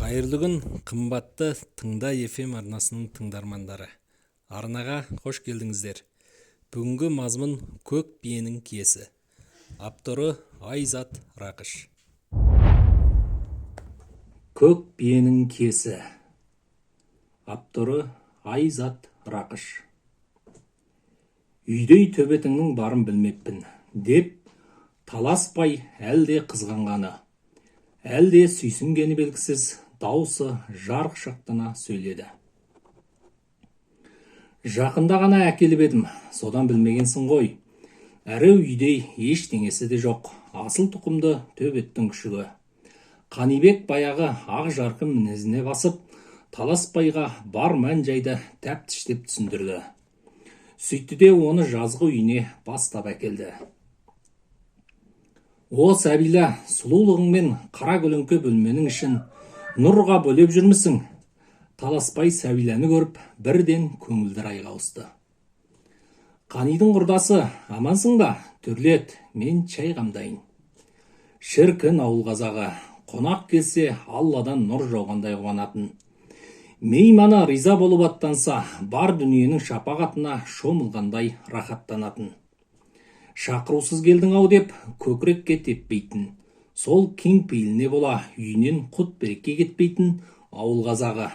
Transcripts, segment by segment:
Қайырлы күн, қымбатты Тыңда FM арнасының тыңдармандары. Арнаға қош келдіңіздер. Бүгінгі мазмұн Көк биенің киесі. Авторы Айзат Рақыш. Көк биенің киесі. Авторы Айзат Рақыш. Үйдей төбетіңнің барын білмеппін, деп таласпай әлде қызғанғаны, әлде сүйсінгені белгісіз даусы жарқ шақтана сөйледі. Жақында ғана әкеліп едім, содан білмегенсің ғой. Әрі үйдей ештеңесі де жоқ, асыл тұқымды төбеттің күшігі. Қанибек баяғы ақ жарқын мінезіне басып, таласпайға бар мән жайды тәптіштеп түсіндірді. Сөйтті де оны жазғы үйіне бастап әкелді. О, Сәбила, сұлулығыңмен қара көлеңке бөлменің ішін нұрға бөлеп жүрмісің? Таласпай Сәбиланы көріп, бірден көңілді райға ауысты. Қанидың құрдасы, амансың ба? Төрлет, мен шай қамдайын. Шіркін ауыл қазағы, қонақ келсе Алладан нұр жауғандай қуанатын. Мейманы риза болып аттанса, бар дүниенің шапағатына шомылғандай рахаттанатын. Шақырусыз келдің ау деп көкірекке теппейтін, сол кең пейіліне бола үйінен құт берекке кетпейтін ауыл қазағы.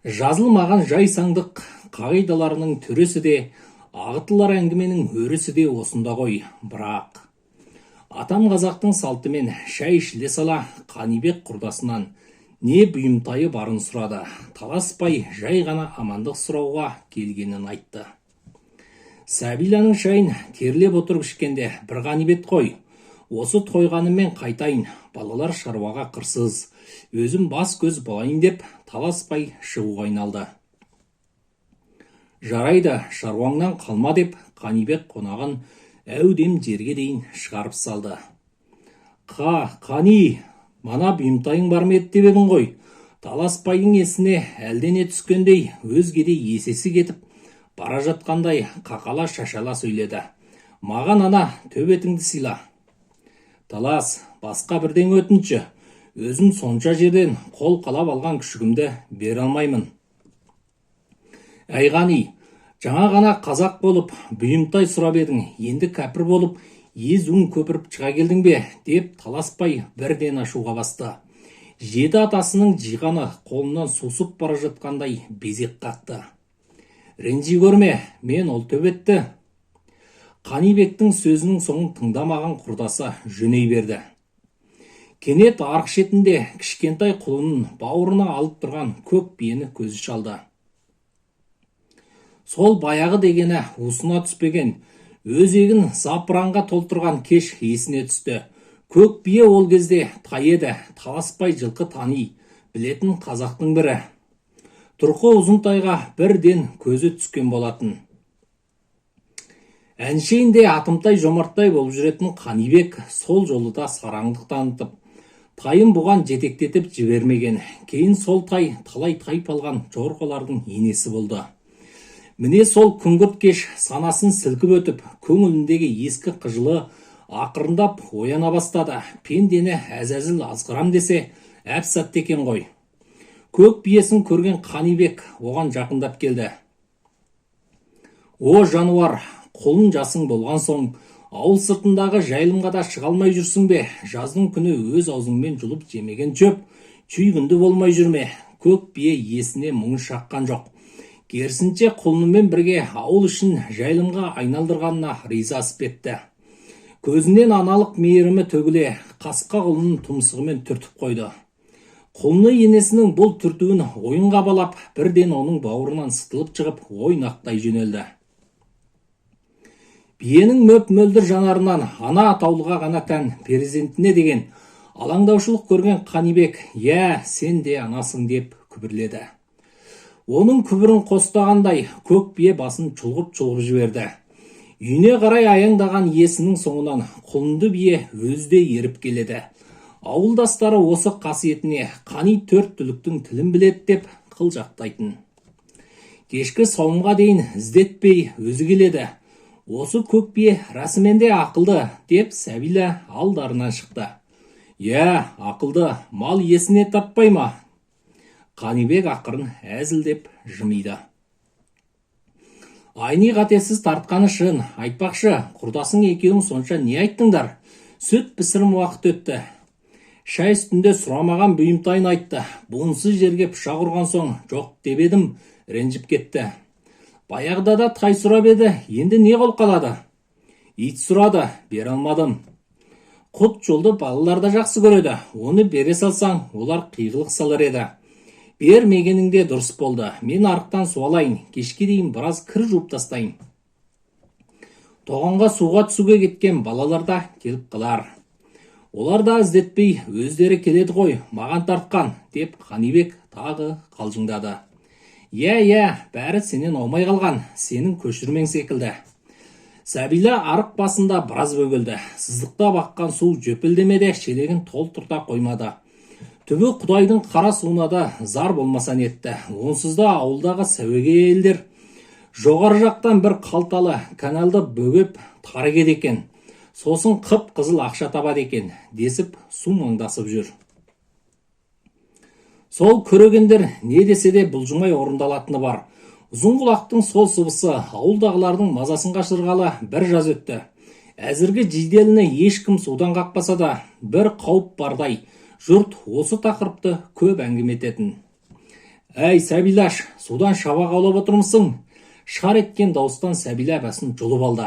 Жазылмаған жай саңдық қағидаларының түресі де, ағытылар әңгіменің өрісі де осында ғой. Бірақ атам қазақтың салтымен шай ішіле сала Қанибек құрдасынан не бұйымтайы барын сұрады. Таласпай жай ғана амандық сұрауға келгенін айтты. Сәбиланың шайын терлеп отырып ішкенде бір Қанибет қой. Осы тойғаныммен қайтайын, балалар шаруаға қырсыз, өзім бас көз болайын деп таласпай шығуға айналды. Жарайды, шаруаңнан қалма деп Қанибек қонағын әудем жерге дейін шығарып салды. Қани, мана бұйымтайың бар ма еді деп едің ғой. Таласпайдың есіне әлдене түскендей, өзгеде есесі кетіп, бара жатқандай қақала шашала сөйледі. Маған ана төбетіңді сыйла. Талас, басқа бірден өтінші. Өзім сонша жерден қол қалап алған күшігімді бере алмаймын. Әй Қани, жаңа ғана қазақ болып бұйымтай сұрап едің, енді кәпір болып езуін көпіріп шыға келдің бе? Деп таласпай бірден ашуға басты. Жеті атасының жиғаны қолынан сусып бара жатқандай безек қақты. Ренжи көрме, мен ол төбетті. Қанибектің сөзінің соңын тыңдамаған құрдасы жөней берді. Кенет арық шетінде кішкентай құлынын бауырына алып тұрған көк биені көзі шалды. Сол баяғы дегені уысына түспеген, өзегін запыранға толтырған кеш есіне түсті. Көк бие ол кезде тай еді, таласпай жылқы тани білетін қазақтың бірі. Тұрқы Ұзынтайға бірден көзі түскен болатын. Әншейінде атымтай жомарттай болып жүретін Қанибек сол жолы да сараңдық танытып, тайын бұған жетектетіп жібермеген. Кейін сол тай талай тайып алған жорғалардың енесі болды. Міне сол күңгірт кеш санасын сілкіп өтіп, көңіліндегі ескі қыжылы ақырындап ояна бастады. Пендені әзәзіл азғырам десе, әп-сәтті екен ғой. Көк биесін көрген Қанибек оған жақындап келді. О жануар, құлын жасың болған соң, ауыл сыртындағы жайылымға да шыға алмай жүрсің бе? Жаздың күні өз аузыңмен жұлып жемеген жөп, чүйгінді болмай жүрме? Көк бие есіне мұңы шаққан жоқ. Керісінше құлынымен бірге ауыл үшін жайылымға айналдырғанына риза аспетті. Көзінен аналық мейірімі төгіле, қасқа құлынын тұмсығымен түртіп қойды. Құлыны енесінің бұл түртуін ойынға балап, бірден оның бауырынан сытылып шығып, ойнақтай жөнелді. Биенің мөп-мөлдір жанарынан ана атаулыға ғана тән перзентіне деген алаңдаушылық көрген Қанибек, «Я, сен де анасың» деп күбірледі. Оның күбірін қостағандай көк бие басын чұлғып жіберді. Үйіне қарай аяңдаған иесінің соңынан құлынды бие өзде еріп келеді. Ауылдастары осы қасиетіне Қани төрт түліктің тілін білет деп қылжақтайтын. Кешкі сауымға дейін іздетпей өзі келеді. Осы көк бие рәсіменде ақылды деп Сәбила алдарынан шықты. Ақылды мал есіне таппай ма? Қанибек ақырын әзілдеп жымиды. Айни қатесіз тартқаны шын, айтпақшы, құрдасың екеуің сонша не айттыңдар? Сүт пісірім уақыт өтті. Шай үстінде сұрамаған бұйымтайын айтты. Буынсыз жерге пышақ ұрған соң жоқ деп едім, ренжіп кетті. Баяғыда да тай сұрап еді, енді не қол қалады? Ит сұрады, бере алмадым. Құт жолды балалар да жақсы көреді. Оны бере салсаң, олар қиғылық салар еді. Бермегеніңде дұрыс болды. Мен арықтан су алайын, кешке дейін біраз кір жуып тастайын. Тоғанға суға түсуге кеткен балалар да келіп қалар. Олар да іздетпей өздері келеді ғой, маған тартқан, деп Қанибек тағы қалжыңдады. Бәрі сенен аумай қалған, сенің көшірмең секілді. Сәбила арық басында біраз бөгілді. Сыздықта баққан су жөпілдемеде шелегін толтырта қоймады. Түбі Құдайдың қара суына да зар болмасан етті. Онсыз да ауылдағы сәуеге елдер жоғары жақтан бір қалталы каналды бөгеп тарығеді екен. Сосын қып қызыл ақша табады екен, десіп су маңдасып жүр. Сол көрегендер не десе де бұлжымай орындалатыны бар. Ұзын құлақтың сол сыбысы ауылдағылардың мазасын қашырғалы бір жаз өтті. Әзіргі жиделіні ешкім судан қақпаса да бір қауіп бардай, жұрт осы тақырыпты көп әңгіме ететін. Әй, Сәбилаш, судан шабақ аулап отырмысың? Шар еткен дауыстан Сәбила басын жұлып алды.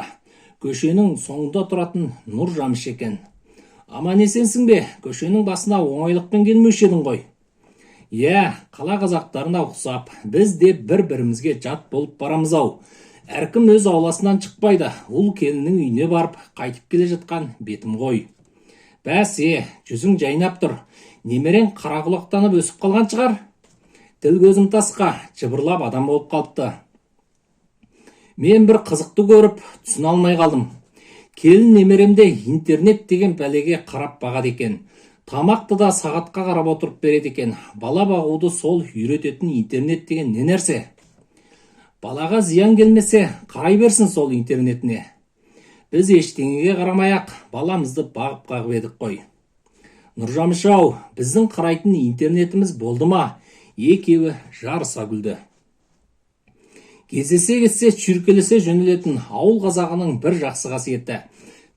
Көшенің соңында тұратын Нұр Жамыш екен. Аман есенсің бе? Көшенің басына оңайлықпен келмеуші едің ғой. Қала қазақтарына ұқсап, біз де бір-бірімізге жат болып барамыз-ау. Әркім өз ауласынан шықпайды. Ұл келіннің үйіне барып, қайтып келе жатқан бетім ғой. Бәсе, жүзің жайнап тұр. Немерең қарақұлақтанып өсіп қалған шығар? Тіл көзім тасқа, жыбырлап адам болып қалыпты. Мен бір қызықты көріп, түсін алмай қалдым. Келін немеремде интернет деген бәлеге қарап бағады екен. Тамақты да сағатқа қарап отырып береді екен. Бала бағуды сол үйрететін интернет деген не нәрсе? Балаға зиян келмесе, қарай берсін сол интернетіне. Біз ештеңеге қарамай-ақ баламызды бағып қағып едік қой. Нұржамыш-ау, біздің қарайтын интернетіміз болды ма? Екеуі жарыса күлді. Кездесе кетсе чүркелесе жөнелетін ауыл қазағының бір жақсы қасиеті.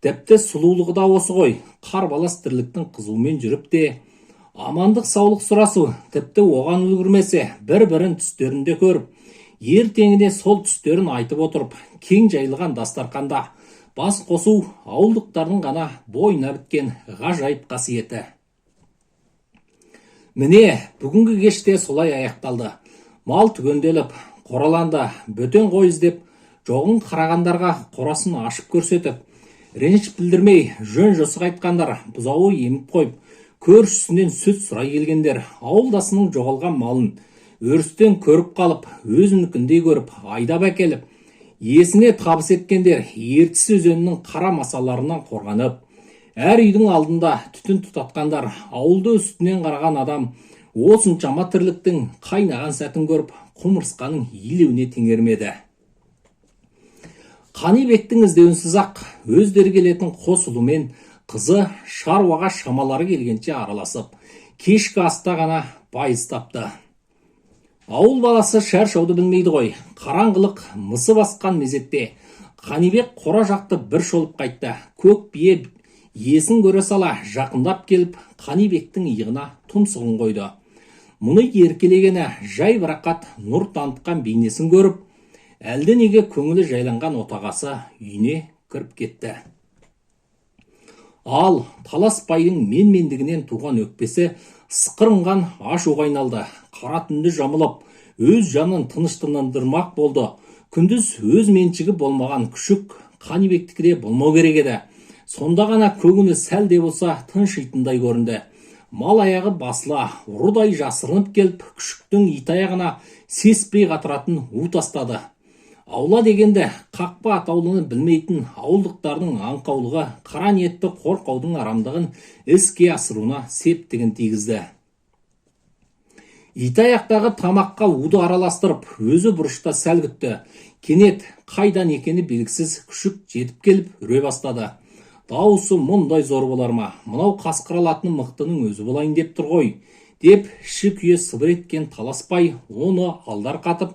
Тіпті сұлулығы да осы ғой. Қар балас тірліктің қызуымен жүріп те, амандық саулық сұрасу, тіпті оған үлгірмесе, бір-бірін түстерінде көріп, ертеңіне сол түстерін айтып отырып, кең жайылған дастарқанда бас қосу ауылдықтардың ғана бойына біткен ғажайып қасиеті. Міне, бүгінгі кеште солай аяқталды. Мал түгенделіп, қораланды, бөтен қой іздеп, жоғын қарағандарға қорасын ашып көрсетіп, реніш білдірмей, жөн жосық айтқандар бұзауы еміп қойып, көршісінен сүт сұрай келгендер ауылдасының жоғалған малын өрістен көріп қалып, өзінікіндей көріп, айдап әкеліп, есіне табыс еткендер ертіс өзенінің қара масаларынан қорғанып, әр үйдің алдында түтін тұтатқандар ауылды үстінен қараған адам осыншама тірліктің қайнаған сәтін көріп, құмырсқаның илеуіне теңермеді. Қанибектің іздеуінсіз-ақ өздері келетін қос ұлы мен қызы шаруаға шамалары келгенше араласып, кешкі аста ғана байыз тапты. Ауыл баласы шар-шауды білмейді ғой. Қараңғылық мысы басқан мезетте Қанибек қора жақты бір шолып қайтты. Көк бие есін көре сала жақындап келіп, Қанибектің иығына тұмсығын қойды. Мұны еркелегені жай бірақат нұр танытқан бейнесін көріп, әлде неге көңілі жайланған отағасы үйіне кіріп кетті. Ал таласбайдың менмендігінен туған өкпесі сықырынған ашуға айналды. Қара түнді жамылып, өз жанын тыныштандырмақ болды. Күндіз өз меншігі болмаған күшік Қанибектікі де болмау керек еді. Сонда ғана көңілі сәл де болса тыншитындай көрінді. Мал аяғы басыла, ұрыдай жасырынып келіп, күшіктің ит аяғына сеспей қатыратын у тастады. Аула дегенде қақпа атаулыны білмейтін ауылдықтардың аңқаулығы қара ниетті қорқаудың арамдығын іске асыруына септігін тигізді. Ит аяқтағы тамаққа уды араластырып, өзі бұрышта сәл күтті. Кенет қайдан екені белгісіз күшік жетіп келіп үре бастады. Дауысы мұндай зор болар ма? Мынау қасқыр алатын мықтының өзі болайын деп тұр ғой, деп іші күйе сыбыр еткен Таласбай оны алдар қатып,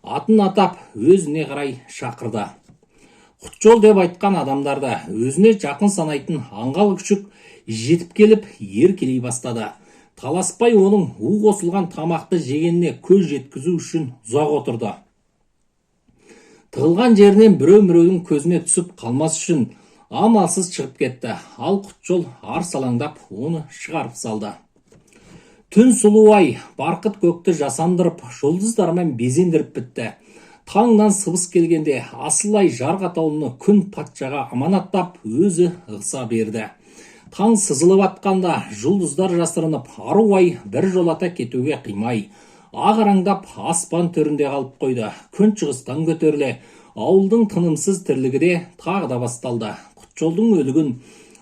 атын атап өзіне қарай шақырды. Құтжол деп айтқан адамдарда өзіне жақын санайтын аңғал күшік жетіп келіп еркелей бастады. Таласбай оның у қосылған тамақты жегеніне көз жеткізу үшін ұзақ отырды. Тығылған жерінен біреу-міреудің көзіне түсіп қалмас үшін амалсыз шығып кетті. Ал Құтжол арсалаңдап оны шығарып салды. Түн сұлу ай барқыт көкті жасандырып, жұлдыздармен безендіріп бітті. Таңнан сыбыс келгенде асыл-ай жарық атаулыны күн патшаға аманаттап өзі ығыса берді. Таң сызылып атқанда жұлдыздар жасырынып, ару-ай бір жолата кетуге қимай, ағараңдап аспан төрінде қалып қойды. Күн шығыстан көтеріле, ауылдың тынымсыз тірлігі де тағы да басталды. Құтжолдың өлігін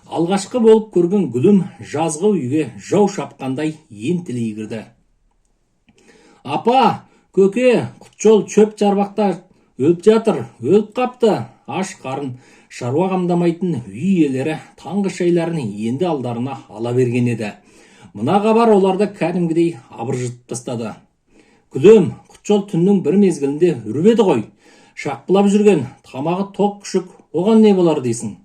алғашқы болып көрген Гүлім жазғы үйге жау шапқандай ентілей кірді. Апа, көке, Құтжол шөп жарбақта өліп жатыр, өліп қапты. Аш қарын шаруа қамдамайтын үй иелері таңғы шайларын енді алдарына ала берген еді. Мына хабар оларды кәдімгідей абыржытып тастады. Гүлім, Құтжол түннің бір мезгілінде үріп ғой. Шақпылап жүрген тамағы тоқ күшік, оған не болар дейсің?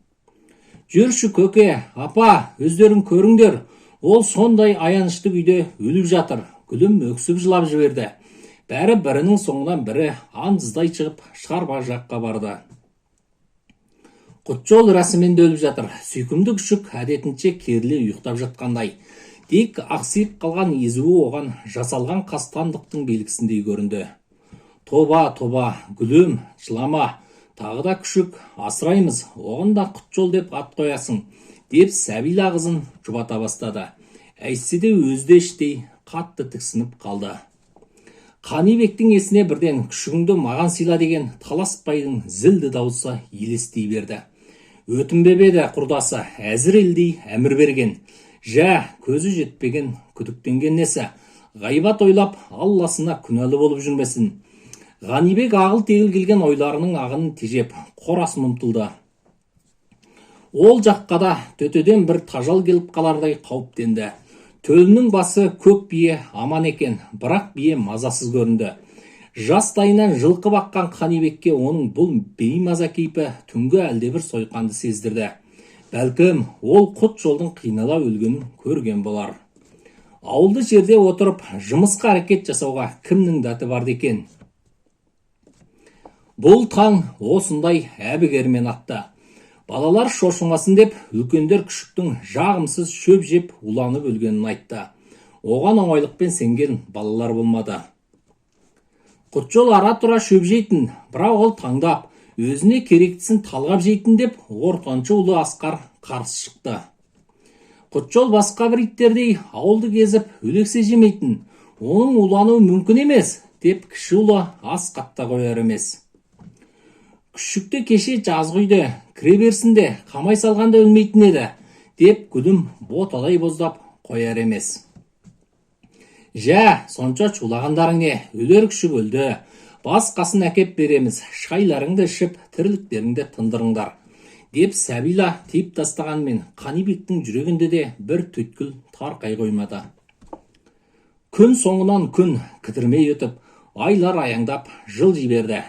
Жүрші көке, апа, өздерің көріңдер, ол сондай аянышты күйде өліп жатыр. Гүлім өксіп жылап жіберді. Бәрі бірінің соңынан бірі андыздай шығып шығарба жаққа барды. Құтжол рәсіменде өліп жатыр. Сүйкімді күшік әдетінше керіле ұйықтап жатқандай. Тек ақсиып қалған езуі оған жасалған қастандықтың белгісіндей көрінді. Тоба, тоба, Гүлім, жылама. Тағы да күшік асыраймыз, оған да Құтжол деп ат қоясың, деп Сәбила қызын жұбата бастады. Әйтсе де өзде іштей қатты тіксініп қалды. Қанибектің есіне бірден күшігіңді маған сыйла деген Таласбайдың зілді дауысы елестей берді. Өтінбеп еді құрдасы, әзір елдей әмір берген. Жә, көзі жетпеген күдіктенген несі, ғайбат ойлап Алласына күнәлі болып жүрмесін. Ғанибек ағыл тегіл келген ойларының ағынын тежеп, қорасын ұмтылды. Ол жаққа да төтеден бір тажал келіп қалардай қауіптенді. Төлінің басы көк бие аман екен, бірақ бие мазасыз көрінді. Жастайынан жылқы баққан Қанибекке оның бұл беймаза кейпі түнгі әлдебір сойқанды сездірді. Бәлкім, ол Құтжолдың қинала өлгенін көрген болар. Ауылды жерде отырып, жұмысқа әрекет жасауға кімнің дәті барды екен? Бұл таң осындай әбігермен атты. Балалар шошымасын деп, үлкендер күшіктің жағымсыз шөп жеп уланып өлгенін айтты. Оған оңайлықпен сенген балалар болмады. Құтжол ара-тұра шөп жейтін, бірақ ол таңдап, өзіне керектісін талғап жейтін деп, ортаншы ұлы Асқар қарсы шықты. Құтжол басқа бір иттердей ауылды кезіп, өлексе жемейтін, оның улануы мүмкін емес, деп кіші ұлы Асқатта қояр емес. Күшікті кеше жазғы үйде, кіре берсінде, қамай салғанда өлмейтін еді, деп Гүлім ботадай боздап қояр емес. Жә, сонша чулағандарың не, өлер күшік өлді, басқасын әкеп береміз, шайларыңды ішіп, тірліктеріңді тындырыңдар, деп Сәбила тиіп тастағанмен Қанибектің жүрегінде де бір түйткіл тарқай қоймады. Күн соңынан күн кідірмей өтіп, айлар аяңдап жыл жіберді.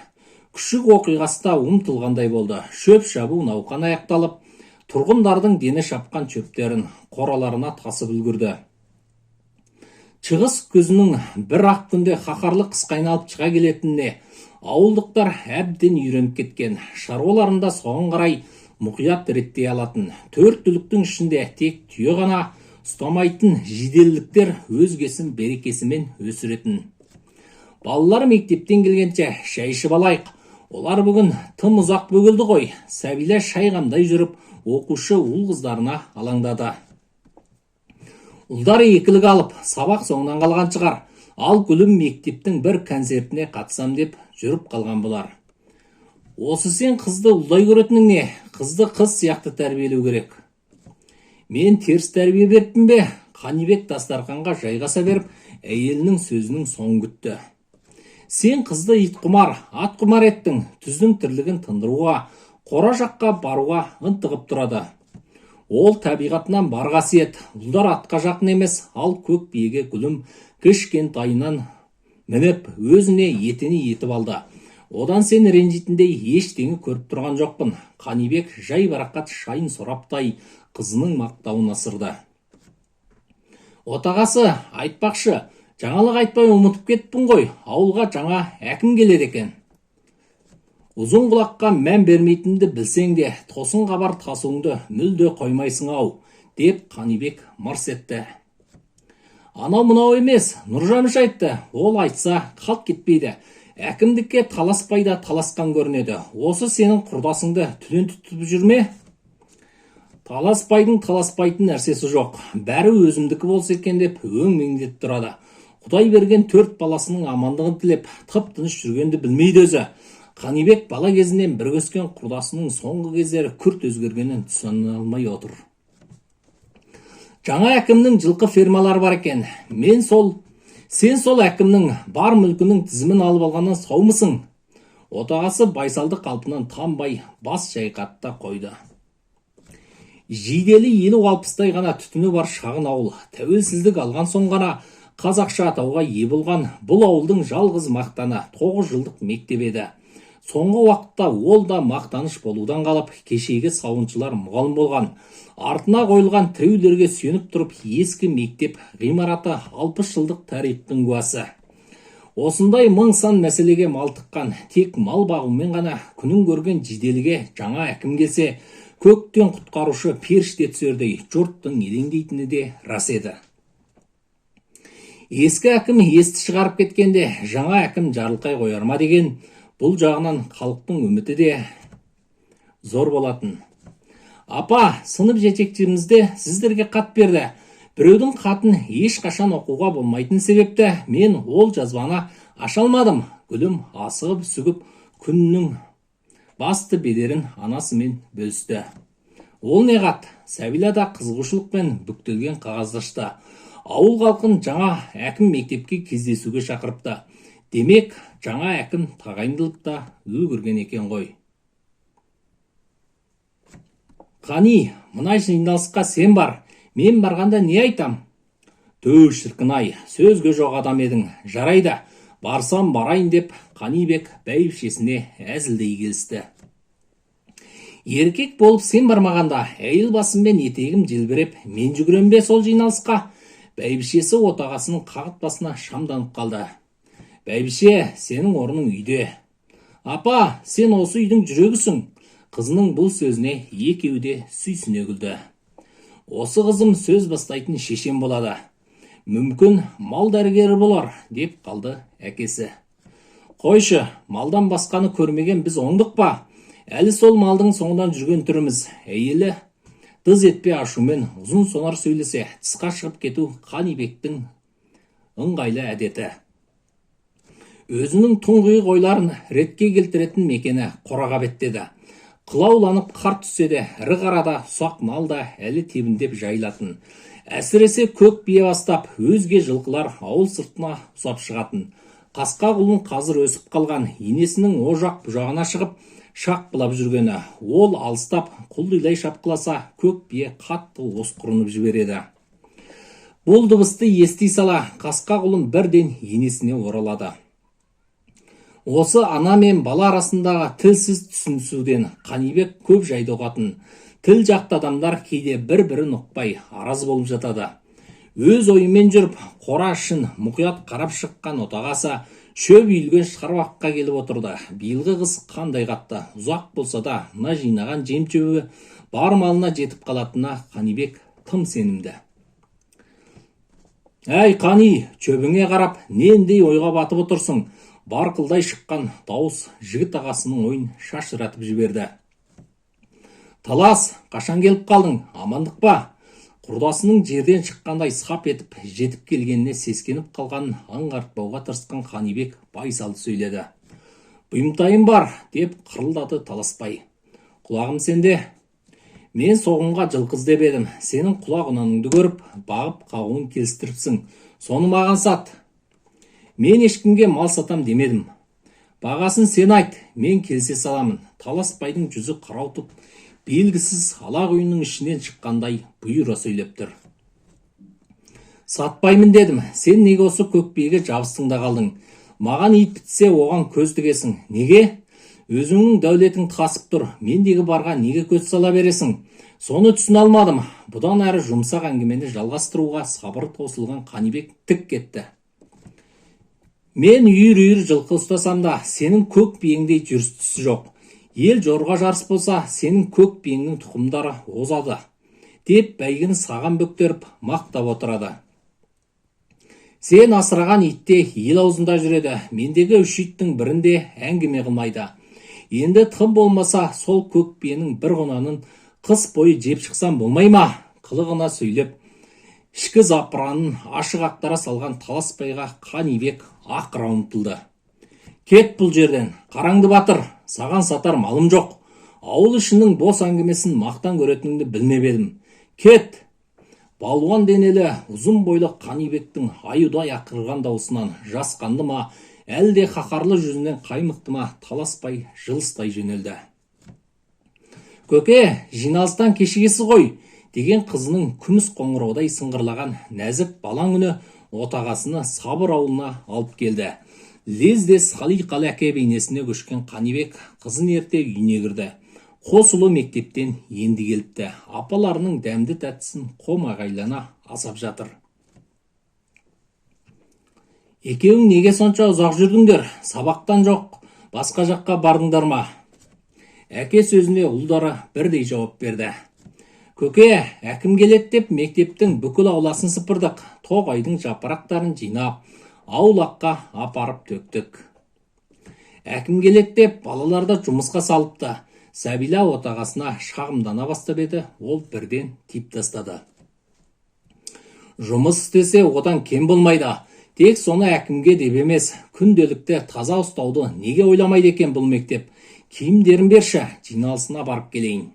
Күшік оқиғаста ұмтылғандай болды. Шөп шабу науқан аяқталып, тұрғындардың дені шапқан шөптерін қораларына тасып үлгірді. Шығыс күзінің бір ақ күнде қаһарлы қысқа айналып шыға келетініне ауылдықтар әбден үйреніп кеткен. Шаруаларында соған қарай мұқият реттей алатын. Төрт түліктің ішінде тек түйе ғана ұстамайтын жеделдіктер өзгесін берекесімен өсіретін. Балалар мектептен келгенше шай ішіп алайық. Олар бүгін тым ұзақ бөгілді ғой. Сәбила шай қамдай жүріп, оқушы ұл қыздарына алаңдады. Ұлдар екілік алып, сабақ соңынан қалған шығар. Ал Гүлім мектептің бір концертіне қатысам деп жүріп қалған болар. Осы сен қызды ұлдай көретінің не? Қызды қыз сияқты тәрбиелеу керек. Мен теріс тәрбие беріппін бе? Қанибек дастарханға жайғаса беріп, әйелінің сөзінің соңын күтті. Сен қызды ит құмар, ат құмар еттің, түздің тірлігін тындыруға, қора жаққа баруға ынтығып тұрады. Ол табиғатынан бар қасиет. Ұлдар атқа жақын емес, ал көк биеге гүлім кішкентайынан мініп, өзіне етені етіп алды. Одан сен ренжитіндей ештеңе көріп тұрған жоқпын. Қанибек жайбарақат шайын сораптай қызының мақтауын асырды. Отағасы, айтпақшы, жаңалық айтпай ұмытып кетпін ғой, ауылға жаңа әкім келеді екен. Ұзын құлаққа мән бермейтінді білсең де, тосын қабар тасуыңды мүлде қоймайсың ау, деп Қанибек мырс етті. Анау мынау емес, Нұржамыш айтты, ол айтса қалт кетпейді. Әкімдікке таласпайда таласқан көрінеді. Осы сенің құрдасыңды түден түтіп жүрме? Таласпайтын нәрсесі жоқ. Бәрі өзімдікі болса екен деп өң-меңдеп тұрады. Құдай берген 4 баласының амандығын тілеп, тып-тыныш жүргенді білмейді өзі. Қанибек бала кезінен бірге өскен құрдасының соңғы кездері күрт өзгергенін түсіне алмай отыр. Жаңа әкімнің жылқы фермалары бар екен. Сен сол әкімнің бар мүлкінің тізімін алып алғаннан саумысың? Отағасы байсалды қалпынан танбай бас жайқатта қойды. Жиделі 50-60-тай ғана түтіні бар шағын ауыл. Тәуелсіздік алған соң ғана қазақша атауға ие болған бұл ауылдың жалғыз мақтаны 9 жылдық мектеп еді. Соңғы уақытта ол да мақтаныш болудан қалып, кешегі сауыншылар мұғалім болған. Артына қойылған тіреулерге сүйеніп тұрып, ескі мектеп ғимараты 60 жылдық тарихтың куәсі. Осындай мың сан мәселеге малтыққан, тек мал бағумен ғана күнін көрген Жиделіге жаңа әкім келсе, көктен құтқарушы періште түсердей жұрттың елеңдейтіні де рас еді. Ескі әкім есті шығарып кеткенде, жаңа әкім жарылқай қояр ма деген, бұл жағынан халықтың үміті де зор болатын. Апа, сынып жетекшімізде сіздерге қат берді. Біреудің қатын ешқашан оқуға болмайтын себепті мен ол жазбаны аша алмадым. Гүлім асығып сүгіп күннің басты бедерін анасымен бөлісті. Ол не қат? Сәбила да қызығушылықпен бүктелген қағазды ашты. Ауыл халқын жаңа әкім мектепке кездесуге шақырыпты. Демек, жаңа әкім тағайындылықта үлгерген екен ғой. Қани, мына жиналысқа сен бар, мен барғанда не айтам? Төу шіркін-ай, сөзге жоқ адам едің, жарайды, барсам барайын деп Қанибек бәйбішесіне әзілдей келісті. Еркек болып сен бармағанда, әйел басыммен етегім желбіреп, мен жүгірем бе сол жиналысқа? Бәйбішесі отағасының қағыт басына шамданып қалды. Бәйбіше, сенің орның үйде. Апа, сен осы үйдің жүрегісің. Қызының бұл сөзіне екеуі де сүйсіне күлді. Осы қызым сөз бастайтын шешем болады. Мүмкін мал дәрігері болар, деп қалды әкесі. Қойшы, малдан басқаны көрмеген біз оңдық па? Әлі сол малдың соңынан жүрген түріміз. Әйелі дыз етпе ашумен ұзын сонар сөйлесе, тысқа шығып кету Қанибектің ыңғайлы әдеті. Өзінің тұңғиық ойларын ретке келтіретін мекені қораға беттеді. Қылауланып қар түссе де, ірі қарада ұсақ мал да әлі тебіндеп жайылатын. Әсіресе көк бие бастап, өзге жылқылар ауыл сыртына ұсап шығатын. Қасқа құлын қазір өсіп қалған, енесінің о жақ бұжағына шығып, шақпылап жүргені. Ол алыстап, құлдилай шапқыласа, көк бие қатты осқырынып жібереді. Бұл дыбысты ести сала, қасқа құлын бірден енесіне оралады. Осы ана мен бала арасындағы тілсіз түсінісуден Қанибек көп жайды ұғатын. Тіл жақты адамдар кейде бір-бірін ұқпай араз болып жатады. Өз ойымен жүріп, қора ішін мұқият қарап шыққан отағасы шөп үйілген шаруаққа келіп отырды. Биылғы қыс қандай қатты, ұзақ болса да, мына жинаған жем-шөбі бар малына жетіп қалатынына Қанибек тым сенімді. Әй Қани, шөбіңе қарап, нендей ойға батып отырсың? Барқылдай шыққан дауыс жігіт ағасының ойын шашыратып жіберді. Талас, қашан келіп қалдың? Амандық па? Құрдасының жерден шыққандай сқап етіп, жетіп келгеніне сескеніп қалғанын аңғартпауға тырысқан Қанибек байсалды сөйледі. Бұйымтайым бар, деп қырылдады таласпай. Құлағым сенде? Мен соғымға жылқы іздеп едім. Сенің құлақ ұнаныңды көріп, бағып қауын келістіріпсің. Соны маған сат. Мен ешкімге мал сатам демедім. Бағасын сен айт, мен келсе саламын. Таласпайдың жүзі қараутып, белгісіз ала құйынның ішінен шыққандай бұйыра сөйлеп тұр. Сатпаймын дедім, сен неге осы көкбиеге жабыстың да қалдың? Маған ит бітсе оған көз тігесің. Неге? Өзіңнің дәулетің тасып тұр, мендегі барға неге көз сала бересің? Соны түсіне алмадым. Бұдан әрі жұмсақ әңгімені жалғастыруға сабыр таусылған Қанибек тік кетті. Мен үйір жылқы ұстасам да, сенің көк биеңдей жүріс-түсі жоқ. Ел жорға жарыс болса, сенің көк биеңнің тұқымдары озады, деп бәйгіні саған бөктеріп мақтап отырады. Сен асыраған итте ел аузында жүреді, мендегі үш иттің бірінде әңгіме қылмайды. Енді тым болмаса сол көк биенің бір құнанын қыс бойы жеп шықсам болмай ма? Қылығына сөйлеп, ішкі запыранын ашық ақтара салған Таласбайға Қанибек ақыра ұмтылды. Кет бұл жерден, қараңды батыр, саған сатар малым жоқ. Ауыл ішінің бос әңгімесін мақтан көретініңді білмеп едім. Кет! Балуан денелі, ұзын бойлы Қанибектің аюдай ақырған даусынан жасқанды ма, әлде қаһарлы жүзінен қаймықты ма, Таласбай жылыстай жөнелді. Көке, жиналыстан кешігесі ғой, деген қызының күміс қоңыраудай сыңғырлаған нәзік балаң үні отағасыны Сабыр ауылына алып келді. Лезде Салиқалы әке бейнесіне көшкен Қанибек қызын ерте үйіне кірді. Қос ұлы мектептен енді келіпті. Апаларының дәмді тәттісін қомағайлана асап жатыр. Екеуің неге сонша ұзақ жүрдіңдер? Сабақтан жоқ, басқа жаққа бардыңдар ма? Әке сөзіне ұлдары бірдей жауап берді. Көке, әкім келет деп мектептің бүкіл ауласын сыпырдық. Тоғайдың жапырақтарын жинап, аулаққа апарып төктік. Әкім келет деп балаларды жұмысқа салыпты. Сәбила отағасына шағымдана бастап еді, ол бірден тиіп тастады. Жұмыс істесе одан кем болмайды. Тек соны әкімге деп емес, күнделікті таза ұстауды неге ойламайды екен бұл мектеп? Киімдерін берші, жиналысына барып келейін.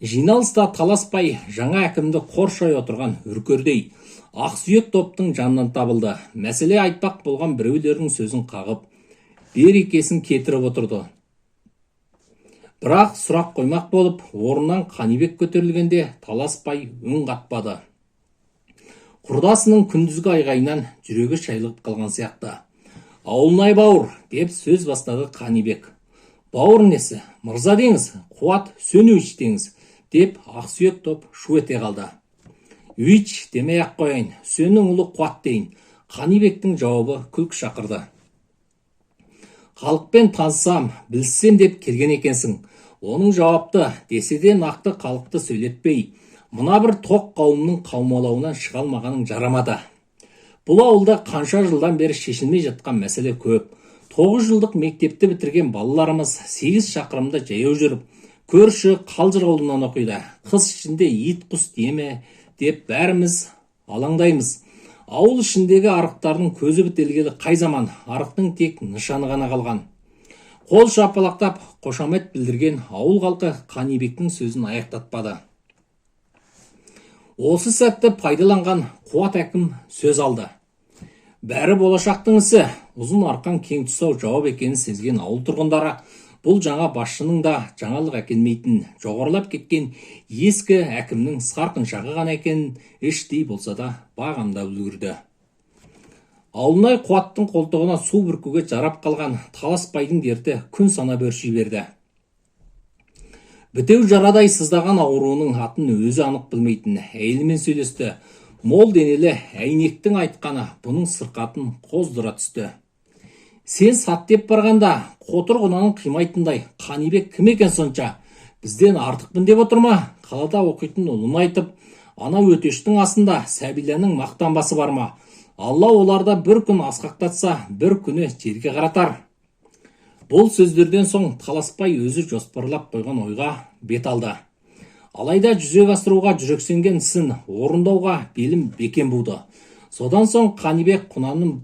Жиналыста Таласбай жаңа әкімді қоршай отырған үркердей ақсүйек топтың жанынан табылды. Мәселе айтпақ болған біреулердің сөзін қағып, берекесін кетіріп отырды. Бірақ сұрақ қоймақ болып, орнынан Қанибек көтерілгенде Таласбай үн қатпады. Құрдасының күндізгі айғайынан жүрегі шайлығып қалған сияқты. Ауылнай бауыр, деп сөз бастады Қанибек. Бауыр несі, мырза деңіз, қуат Сөнуич деңіз, деп ақсүйек топ шу ете қалды. Уич демей ақ қояйын, Сөннің ұлы Қуат дейін. Қанибектің жауабы күлкі шақырды. Халықпен танысам, білсем деп келген екенсің. Оның жауапты, десе де нақты халықты сөйлетпей, мына бір тоқ қауымның қаумалауынан шыға алмағаның жарамады. Бұл ауылда қанша жылдан бері шешілмей жатқан мәселе көп. 9 жылдық мектепті бітірген балаларымыз 8 шақырымда жаяу жүріп, көрші Қалжыр ауылынан оқиды. Қыс ішінде ит құс деме деп бәріміз алаңдаймыз. Ауыл ішіндегі арықтардың көзі бітелгелі қай заман, арықтың тек нышаны ғана қалған. Қол шапалақтап қошамет білдірген ауыл халқы Қанибектің сөзін аяқтатпады. Осы сәтті пайдаланған Қуат әкім сөз алды. Бәрі болашақтың ісі, ұзын арқан кең тұсау жауап екенін сезген ауыл тұрғындары бұл жаңа басшының да жаңалық әкелмейтін, жоғарылап кеткен ескі әкімнің сарқыншағы ғана екенін іштей болса да бағамдап үлгерді. Ауылнай Қуаттың қолтығына су бүркуге жарап қалған Таласбайдың дерті күн санап өрши берді. Бітеу жарадай сыздаған ауруының атын өзі анық білмейтін әйелімен сөйлесті. Мол денелі әйнектің айтқаны бұның сырқатын қоздыра түсті. Сен сат деп барғанда, қотыр құнаның қимайтындай, Қанибек кім екен сонша? Бізден артықпын деп отыр ма? Қалада оқитын ұлын айтып, ана өтештің астында Сәбиланың мақтанбасы бар ма? Алла оларда бір күн асқақтатса, бір күні жерге қаратар. Бұл сөздерден соң Таласбай өзі жоспарлап қойған ойға бет алды. Алайда жүзеге асыруға жүрексінген ісін орындауға белім бекем буды. Содан соң Қанибек құнанын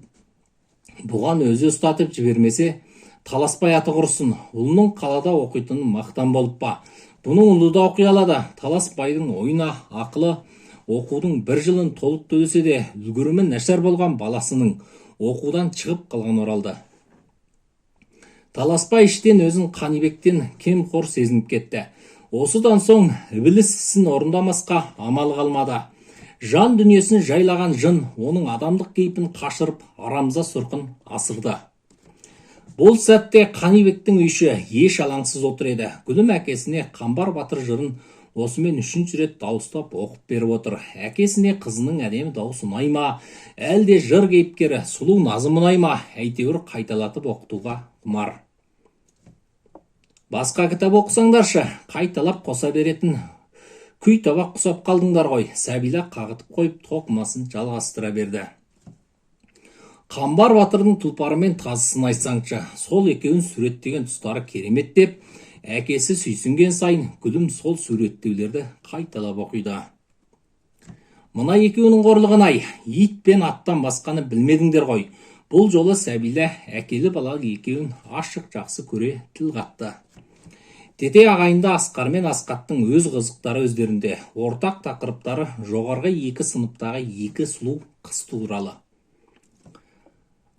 бұған өзі ұстатып жібермесе, Таласбай аты құрысын, ұлының қалада оқитынын мақтан болып па. Бұның ұлы да оқи алады. Таласбайдың ойына ақылы оқудың бір жылын толық төлесе де, үлгерімі нашар болған баласының оқудан шығып қалған оралды. Таласбай іштен өзін Қанибектен кемқор сезініп кетті. Осыдан соң ібіліс ісін орындамасқа амал қалмады. Жан дүниесін жайлаған жын оның адамдық кейпін қашырып арамза сұрқын асырды. Бұл сәтте Қанибектің үйші еш алаңсыз отыр еді. Күлім әкесіне Қамбар батыр жырын осымен 3-ші рет дауыстап оқып беріп отыр. Әкесіне қызының әдемі дауысы ұнай ма, әлде жыр кейіпкері сұлу Назым ұнай ма, әйтеуір қайталатып оқытуға құмар. Басқа кітап оқысаңдаршы, қайталап қоса беретін күй табақ құсап қалдыңдар ғой. Сәбила қағытып қойып тоқымасын жалғастыра берді. Қамбар батырдың тұлпарымен тазысын айтсаңшы, сол екеуін суреттеген тұстары керемет деп, әкесі сүйсінген сайын Күлім сол суреттеулерді қайталап оқиды. Мына екеуінің қорлығын-ай, ит пен аттан басқаны білмедіңдер ғой. Бұл жолы Сәбила әкелі балалы екеуін ашық жақсы көре тіл қатты. Тете ағайынды Асқар мен Асқаттың өз қызықтары өздерінде, ортақ тақырыптары жоғарғы екі сыныптағы екі сұлу қыз туралы.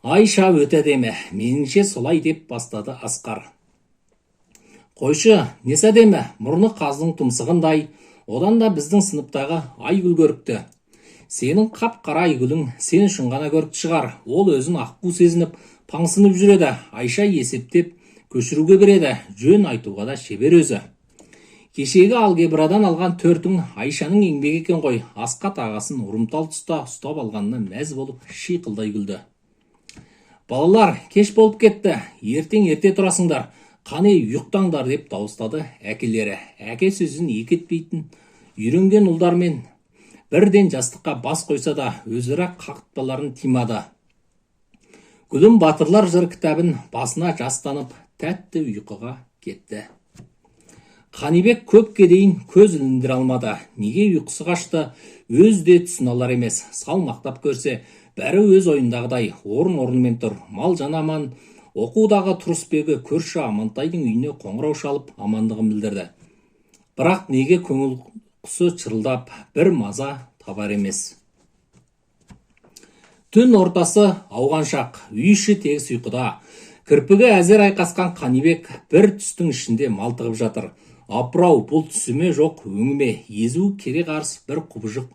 Айша өте әдемі, меніңше солай деп бастады Асқар. Қойшы, несі әдемі, мұрны қаздың тұмсығындай, одан да біздің сыныптағы Айгүл көрікті. Сенің қап-қара Айгүлің сен үшін ғана көрікті шығар. Ол өзін аққу сезініп, паңсынып жүреді. Айша есептеп көшіруге береді, жөн айтуға да шебер өзі. Кешегі алгебрадан алған 4-ің Айшаның еңбегі екен ғой. Асқат ағасын ұрымтал тұста ұстап алғанына мәз болып шиқылдай күлді. Балалар, кеш болып кетті, ертең ерте тұрасыңдар, қане ұйықтаңдар деп дауыстады әкелері. Әке сөзін екі етпейтін, үйренген ұлдармен бірден жастыққа бас қойса да, өзара қағытпаларын тимады. Күлім батырлар жыр кітабын басына жастанып, тәтті ұйқыға кетті. Қанибек көпке дейін көз іліндіре алмады. Неге ұйқысы қашты, өз де түсін алар емес. Салмақтап көрсе, бәрі өз ойындағыдай орын-орнымен тұр. Мал жанаман, оқудағы тұрысбегі көрші Амантайдың үйіне қоңырау шалып амандығын білдірді. Бірақ неге көңіл құсы чырылдап, бір маза табар емес. Түн ортасы ауған шақ, үй іші тегіс ұйқыда. Кірпігі әзер айқасқан Қанибек бір түстің ішінде малтығып жатыр. Апырау, бұл түсіме жоқ өңіме, езу кере қарыс бір құбыжық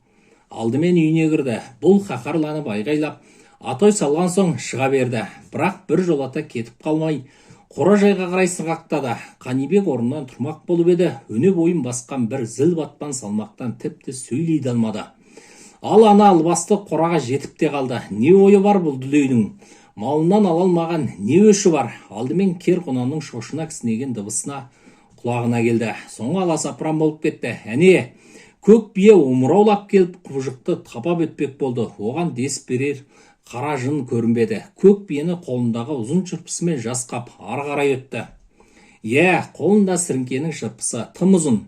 алдымен үйіне кірді. Бұл қақарланып айғайлап, атой салған соң шыға берді. Бірақ бір жолата кетіп қалмай, қора жайға қарай сырғақтады. Қанибек орнынан тұрмақ болып еді, өне бойын басқан бір зіл батпан салмақтан тіпті сөйлей алмады. Ал ана албасты қораға жетіп те қалды. Не ойы бар бұл дүлейдің? Малынан ала алмаған не өші бар? Алдымен кер қонанның шошына кісінеген дыбысына құлағына келді. Соңы аласапыран болып кетті. Әне, көк бие омыраулап келіп құбыжықты тапап өтпек болды. Оған дес берер қара жын көрінбеді. Көк биені қолындағы ұзын шырпысымен жасқап ары қарай өтті. Қолында сіріңкенің шырпысы тым ұзын.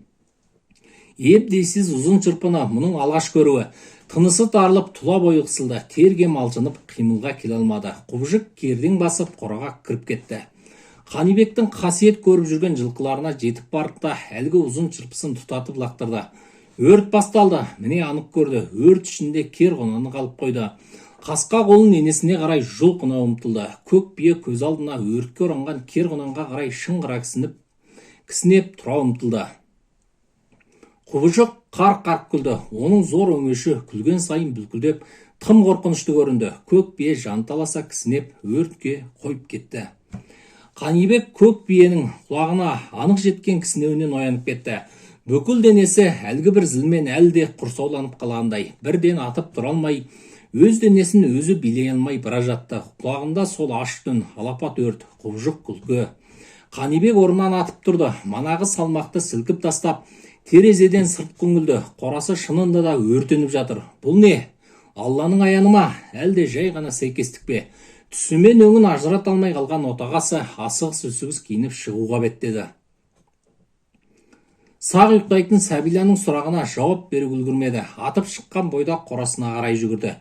Ебдейсіз ұзын шырпыны мұның алғаш көруі. Тынысы тарылып тұла бойы қысылды. Терге малжынып қимылға келе алмады. Құбыжық керден басып қораға кіріп кетті. Қанибектің қасиет көріп жүрген жылқыларына жетіп барып та әлгі ұзын шырпысын тұтатып лақтырды. Өрт басталды. Міне анық көрді. Өрт ішінде кер қонаны қалып қойды. Қасқа қолын енесіне қарай жұлқына ұмтылды. Көк бие көз алдына өртке оранған кер қонанға қарай шыңғыра кісінеп тұра ұмтылды. Құбыжық қарқ-қарқ күлді. Оның зор өңеші күлген сайын бүлкілдеп, тым қорқынышты көрінді. Көк бие жанталаса кісінеп өртке қойып кетті. Қанибек көк биенің құлағына анық жеткен кісінеуінен оянып кетті. Бүкіл денесі әлгі бір зілмен әлде құрсауланып қалғандай, бірден атып тұра алмай, өз денесін өзі билей алмай бара жатты. Құлағында сол аш түн, алапат өрт, құбыжық күлкі. Қанибек орнынан атып тұрды. Манағы салмақты сілкіп тастап, терезеден сырт күңілді. Қорасы шынында да өртеніп жатыр. Бұл не? Алланың аяны ма? Әлде жай ғана сәйкестік пе? Түсімен өңін ажырата алмай қалған отағасы асығыс-үсігіс киініп шығуға беттеді. Сақ ұйықтайтын Сәбиланың сұрағына жауап беріп үлгермеді. Атып шыққан бойда қорасына қарай жүгірді.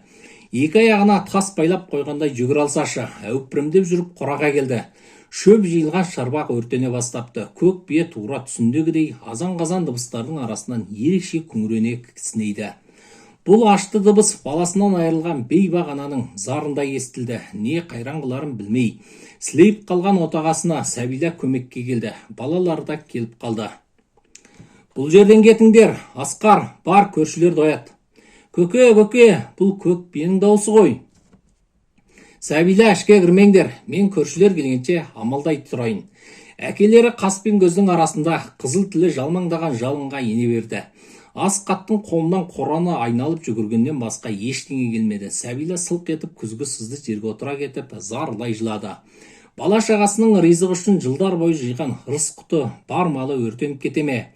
Екі аяғына тас байлап қойғандай жүгір алсашы, әупірімдеп жүріп қораға келді. Шөп жиылған шарбақ өртене бастапты. Көк бие тура түсіндегідей азан-қазан дыбыстардың арасынан ерекше күңірене кісінейді. Бұл ашты дыбыс баласынан айырылған бейбақ ананың зарындай естілді. Не қайран қыларын білмей, сілейіп қалған отағасына Сәбила көмекке келді. Балалар да келіп қалды. Бұл жерден кетіңдер, Асқар, бар көршілер доят. Көке, бұл көк биенің даусы ғой. Сәбила, ішке кірмеңдер, мен көршілер келгенше амалдай тұрайын. Әкелері қас пен көздің арасында қызыл тілі жалмаңдаған жалынға ене берді. Асқаттың қолынан қораны айналып жүгіргеннен басқа ештеңе келмеді. Сәбила сылқ етіп күзгі сызды жерге отыра кетіп, зарлай жылады. Бала шағасының ризығы үшін жылдар бойы жиған ырыс құты бар малы өртеніп кетеме.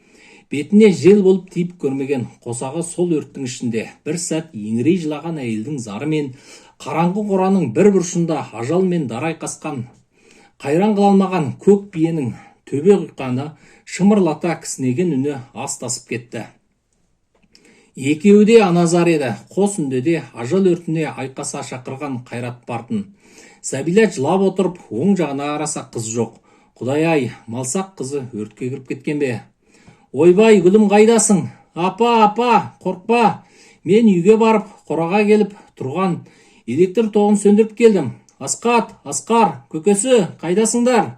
Бетіне жел болып тиіп көрмеген қосағы сол өрттің ішінде бір сәт еңірей жылаған әйелдің зары мен қараңғы қораның бір бұрышында ажал мен дар айқасқан қайран қыла алмаған көк биенің төбе құйқаны шымырлата кісінеген үні астасып кетті. Екеуі де аназар еді, қос үнде де ажал өртіне айқаса шақырған қайрат бартын. Сәбила жылап отырып, оң жағына қараса қыз жоқ. Құдай-ай, малсақ қызы өртке кіріп кеткен бе? Ойбай, гүлім қайдасың? Апа, қорқпа. Мен үйге барып, қораға келіп тұрған электр тоғын сөндіріп келдім. Асқар, көкесі, қайдасыңдар?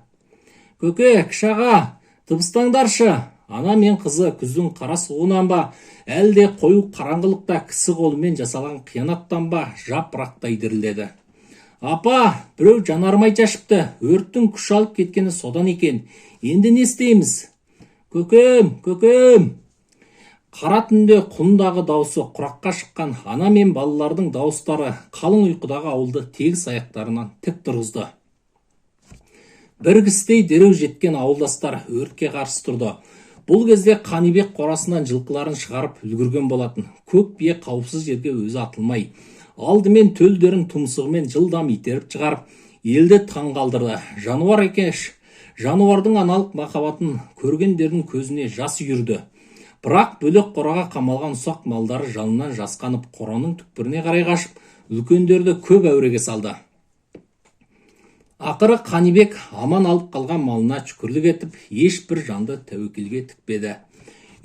Көке, кіші аға, дыбыстаңдаршы. Ана мен қызы күздің қара суығынан ба, әлде қою қараңғылықта кісі қолымен жасалған қиянаттан ба жапырақтай дірілдеді. Апа, біреу жанармай шашыпты. Өрттің күш алып кеткені содан екен. Енді не істейміз? Көкем. Қара түнде құндағы даусы құраққа шыққан ана мен балалардың дауыстары қалың ұйқыдағы ауылды тегіс аяқтарынан тік тұрғызды. Бір кістей дереу жеткен ауылдастар өртке қарсы тұрды. Бұл кезде Қанибек қорасынан жылқыларын шығарып үлгірген болатын. Көк бие қауіпсіз жерге өзі атылмай, алдымен төлдерін тұмсығымен жылдам итеріп шығарып, елді таң қалдырды. Жануар екеш, жануардың аналық махаббатын көргендердің көзіне жас үйірді. Бірақ бөлек қораға қамалған ұсақ малдары жанынан жасқанып, қораның түкпіріне қарай қашып, үлкендерді көп әуреге салды. Ақыры Қанибек аман алып қалған малына шүкірлік етіп, ешбір жанды тәуекелге тікпеді.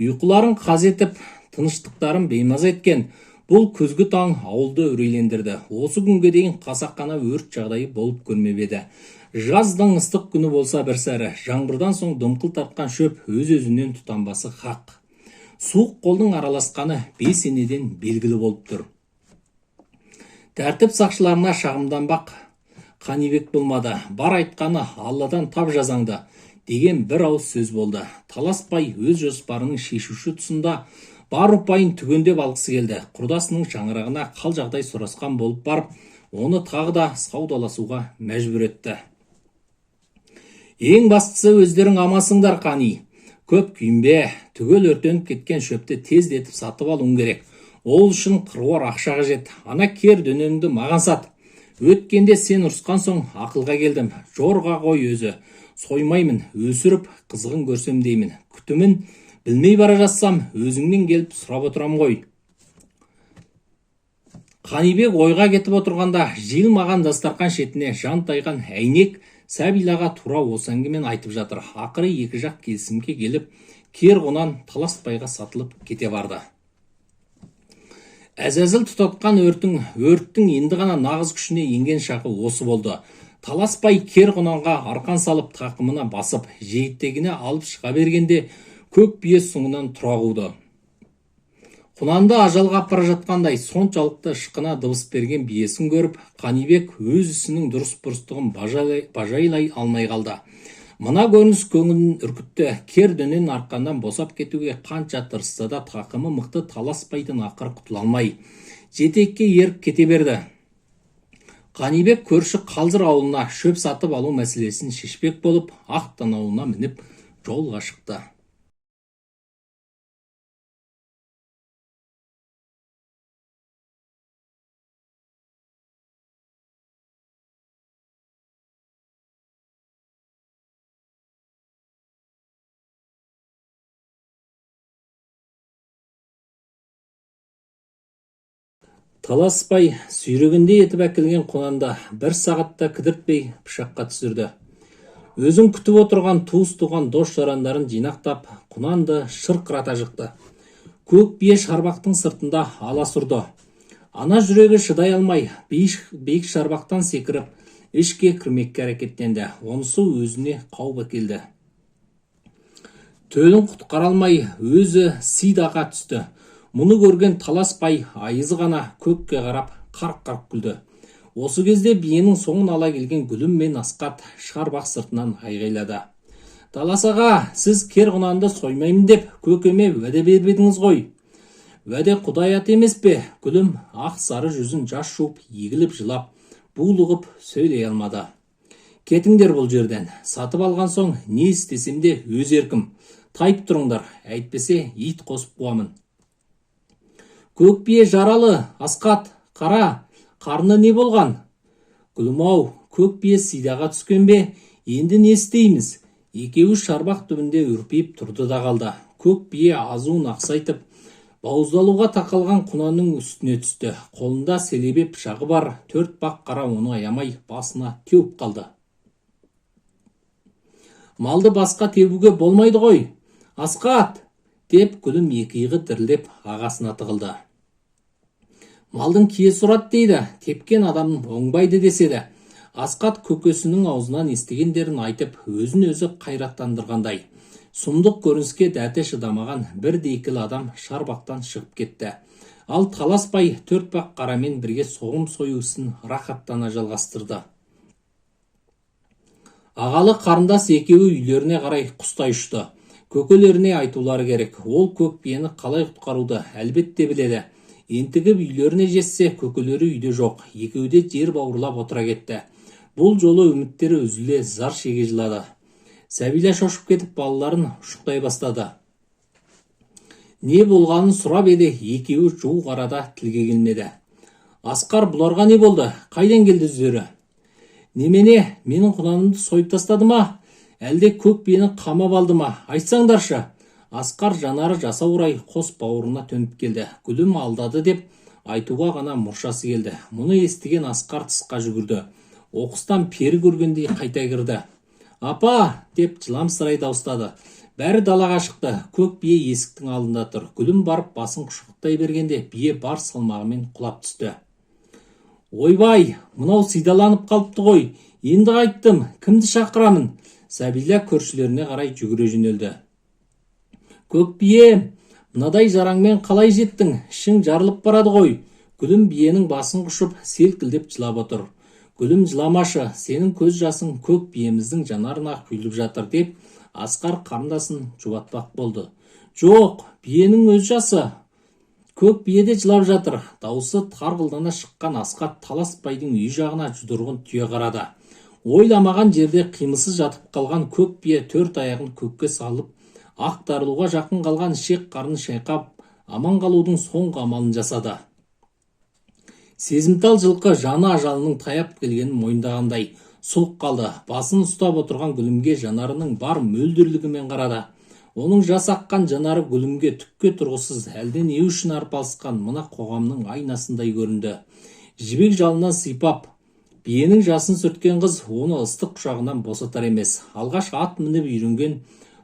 Ұйқыларын қаз етіп, тыныштықтарын беймаза еткен бұл күзгі таң ауылды үрейлендірді. Осы күнге дейін қасақана өрт жағдайы болып көрмеп еді. Жаздың ыстық күні болса бір сәрі, жаңбырдан соң дымқыл тартқан шөп өз-өзінен тұтанбасы хақ. Суық қолдың араласқаны бес енеден белгілі болып тұр. Тәртіп сақшыларына шағымданбақ Қанибек болмады. Бар айтқаны Алладан тап жазаңды деген бір ауыз сөз болды. Таласбай өз жоспарының шешуші тұсында бар ұпайын түгендеп алғысы келді. Құрдасының шаңырағына қал жағдай сұрасқан болып барып, оны тағы да саудаласуға мәжбүр етті. Ең бастысы өздерің амасыңдар Қани. Көп күйінбе, түгел өртеніп кеткен шөпті тездетіп сатып алуың керек. Ол үшін қыруар ақша қажет. Ана кер дөненіңді маған сат. Өткенде сен ұрысқан соң ақылға келдім. Жорға қой өзі. Соймаймын, өсіріп қызығын көрсем деймін. Күтімін білмей бара жатсам, өзіңнен келіп сұрап отырам ғой. Қанибек ойға кетіп отырғанда, жиылмаған дастарқан шетіне жантайған әйнек Сәбилаға тура осы әңгімені айтып жатыр. Ақыры екі жақ келісімге келіп, кер қонан Таласбайға сатылып кете барды. Әзәзіл тұтатқан өрттің енді ғана нағыз күшіне енген шағы осы болды. Таласбай кер қонанға арқан салып тақымына басып, жейіттегіне алып шыға бергенде көк бие соңынан тұра қуды. Құнанды ажалға апара жатқандай соншалықты ышқына дыбыс берген биесін көріп, Қанибек өз ісінің дұрыс-бұрыстығын бажайлай алмай қалды. Мына көрініс көңілін үркітті. Кер дөнен арқандан босап кетуге қанша тырысса да тақымы мықты Таласбайдың ақыр құтыла алмай, жетекке еріп кете берді. Қанибек көрші Қалжыр ауылына шөп сатып алу мәселесін шешпек болып, ақ танауына мініп жолға шықты. Таласбай сүйрегінде етіп әкелген Құнанды бір сағатта кідіртпей пышаққа түсірді. Өзін күтіп отырған туыс-туған дос-жарандарын жинақтап, Құнанды шырқырата жықты. Көк бие шарбақтың сыртында аласұрды. Ана жүрегі шыдай алмай, биік шарбақтан секіріп, ішке кірмекке әрекеттенді. Онысы өзіне қауіп әкелді. Төлін құтқара алмай өзі сидаға түсті. Мұны көрген таласбай айызы ғана көкке қарап қарқ-қарқ күлді. Осы кезде биенің соңын ала келген Гүлім мен Асқат шарбақ сыртынан айғайлады. Талас аға, сіз кер құнанды соймаймын деп көкеме уәде бермедіңіз ғой. Уәде Құдай ат емес пе? Гүлім ақ сары жүзін жас жуып, егіліп жылап, булығып сөйлей алмады. Кетіңдер бұл жерден. Сатып алған соң не істесем де өз еркім. Тайып тұрыңдар, әйтпесе ит қосып қуамын. Көк бие жаралы, Асқат, қара, қарны не болған? Гүлім-ау, көк бие сидаға түскен бе? Енді не істейміз? Екеуі шарбақ түбінде үрпейіп тұрды да қалды. Көк бие азуын ақсайтып, бауыздалуға тақалған құнанның үстіне түсті. Қолында селебе пышағы бар, 4 бақ қара оны аямай басына теуіп қалды. Малды басқа тебуге болмайды ғой. Асқат, деп Гүлім екі иығы дірілдеп ағасына тығылды. Малдың киесі ұрады дейді, тепкен адам оңбайды деседі. Асқат көкесінің аузынан естігендерін айтып, өзін өзі қайраттандырғандай. Сұмдық көрініске дәті шыдамаған бірде-екілі адам шарбақтан шығып кетті. Ал таласбай 4 бақ қарамен бірге соғым сою ісін рахаттана жалғастырды. Ағалы қарындас екеуі үйлеріне қарай құстай ұшты. Көкелеріне айтулары керек. Ол көк биені қалай құтқаруды әлбетте біледі. Ентігіп үйлеріне жетсе, көкелері үйде жоқ. Екеуі де жер бауырлап отыра кетті. Бұл жолы үміттері үзіле зар шеге жылады. Сәбила шошып кетіп балаларын ұшықтай бастады. Не болғанын сұрап еді, екеуі жуық арада тілге келмеді. Асқар, бұларға не болды? Қайдан келді өздері? Немене, менің құнанымды сойып тастады ма? Әлде көк биені қамап алды ма? Айтсаңдаршы. Асқар жанары жасаурай қос бауырына төніп келді. Гүлім алдады деп айтуға ғана мұршасы келді. Мұны естіген Асқар тысқа жүгірді. Оқыстан пері көргендей қайта кірді. Апа, деп жыламсырай дауыстады. Бәрі далаға шықты. Көк бие есіктің алдында тұр. Гүлім барып басын құшықтай бергенде бие бар салмағымен құлап түсті. Ойбай, мынау сидаланып қалыпты ғой. Енді қайттым, кімді шақырамын? Сәбила көршілеріне қарай жүгіре жөнелді. Көк бие, мынадай жараңмен қалай жеттің? Ішің жарылып барады ғой. Гүлім биенің басын құшып, селкілдеп жылап отыр. Гүлім, жыламашы, сенің көз жасың көк биеміздің жанарына құйылып жатыр деп Асқар қарындасын жұбатпақ болды. Жоқ, биенің өз жасы. Көк бие де жылап жатыр. Дауысы тарғылдана шыққан Асқар таласбайдың үй жағына жұдырығын түйе қарады. Ойламаған жерде қимылсыз жатып қалған көк бие 4 аяғын көкке салып, ақтарылуға жақын қалған ішек қарнын шайқап, аман қалудың соңғы амалын жасады. Сезімтал жылқы жаны ажалының таяп келгенін мойындағандай сұлық қалды. Басын ұстап отырған Гүлімге жанарының бар мөлдірлігімен қарады. Оның жас аққан жанары Гүлімге түкке тұрғысыз әлде не үшін арпалысқан мына қоғамның айнасындай көрінді. Жібек жалынан сипап, биенің жасын сүрткен қыз оны ыстық құшағынан босатар емес. Алғаш ат мініп үйренген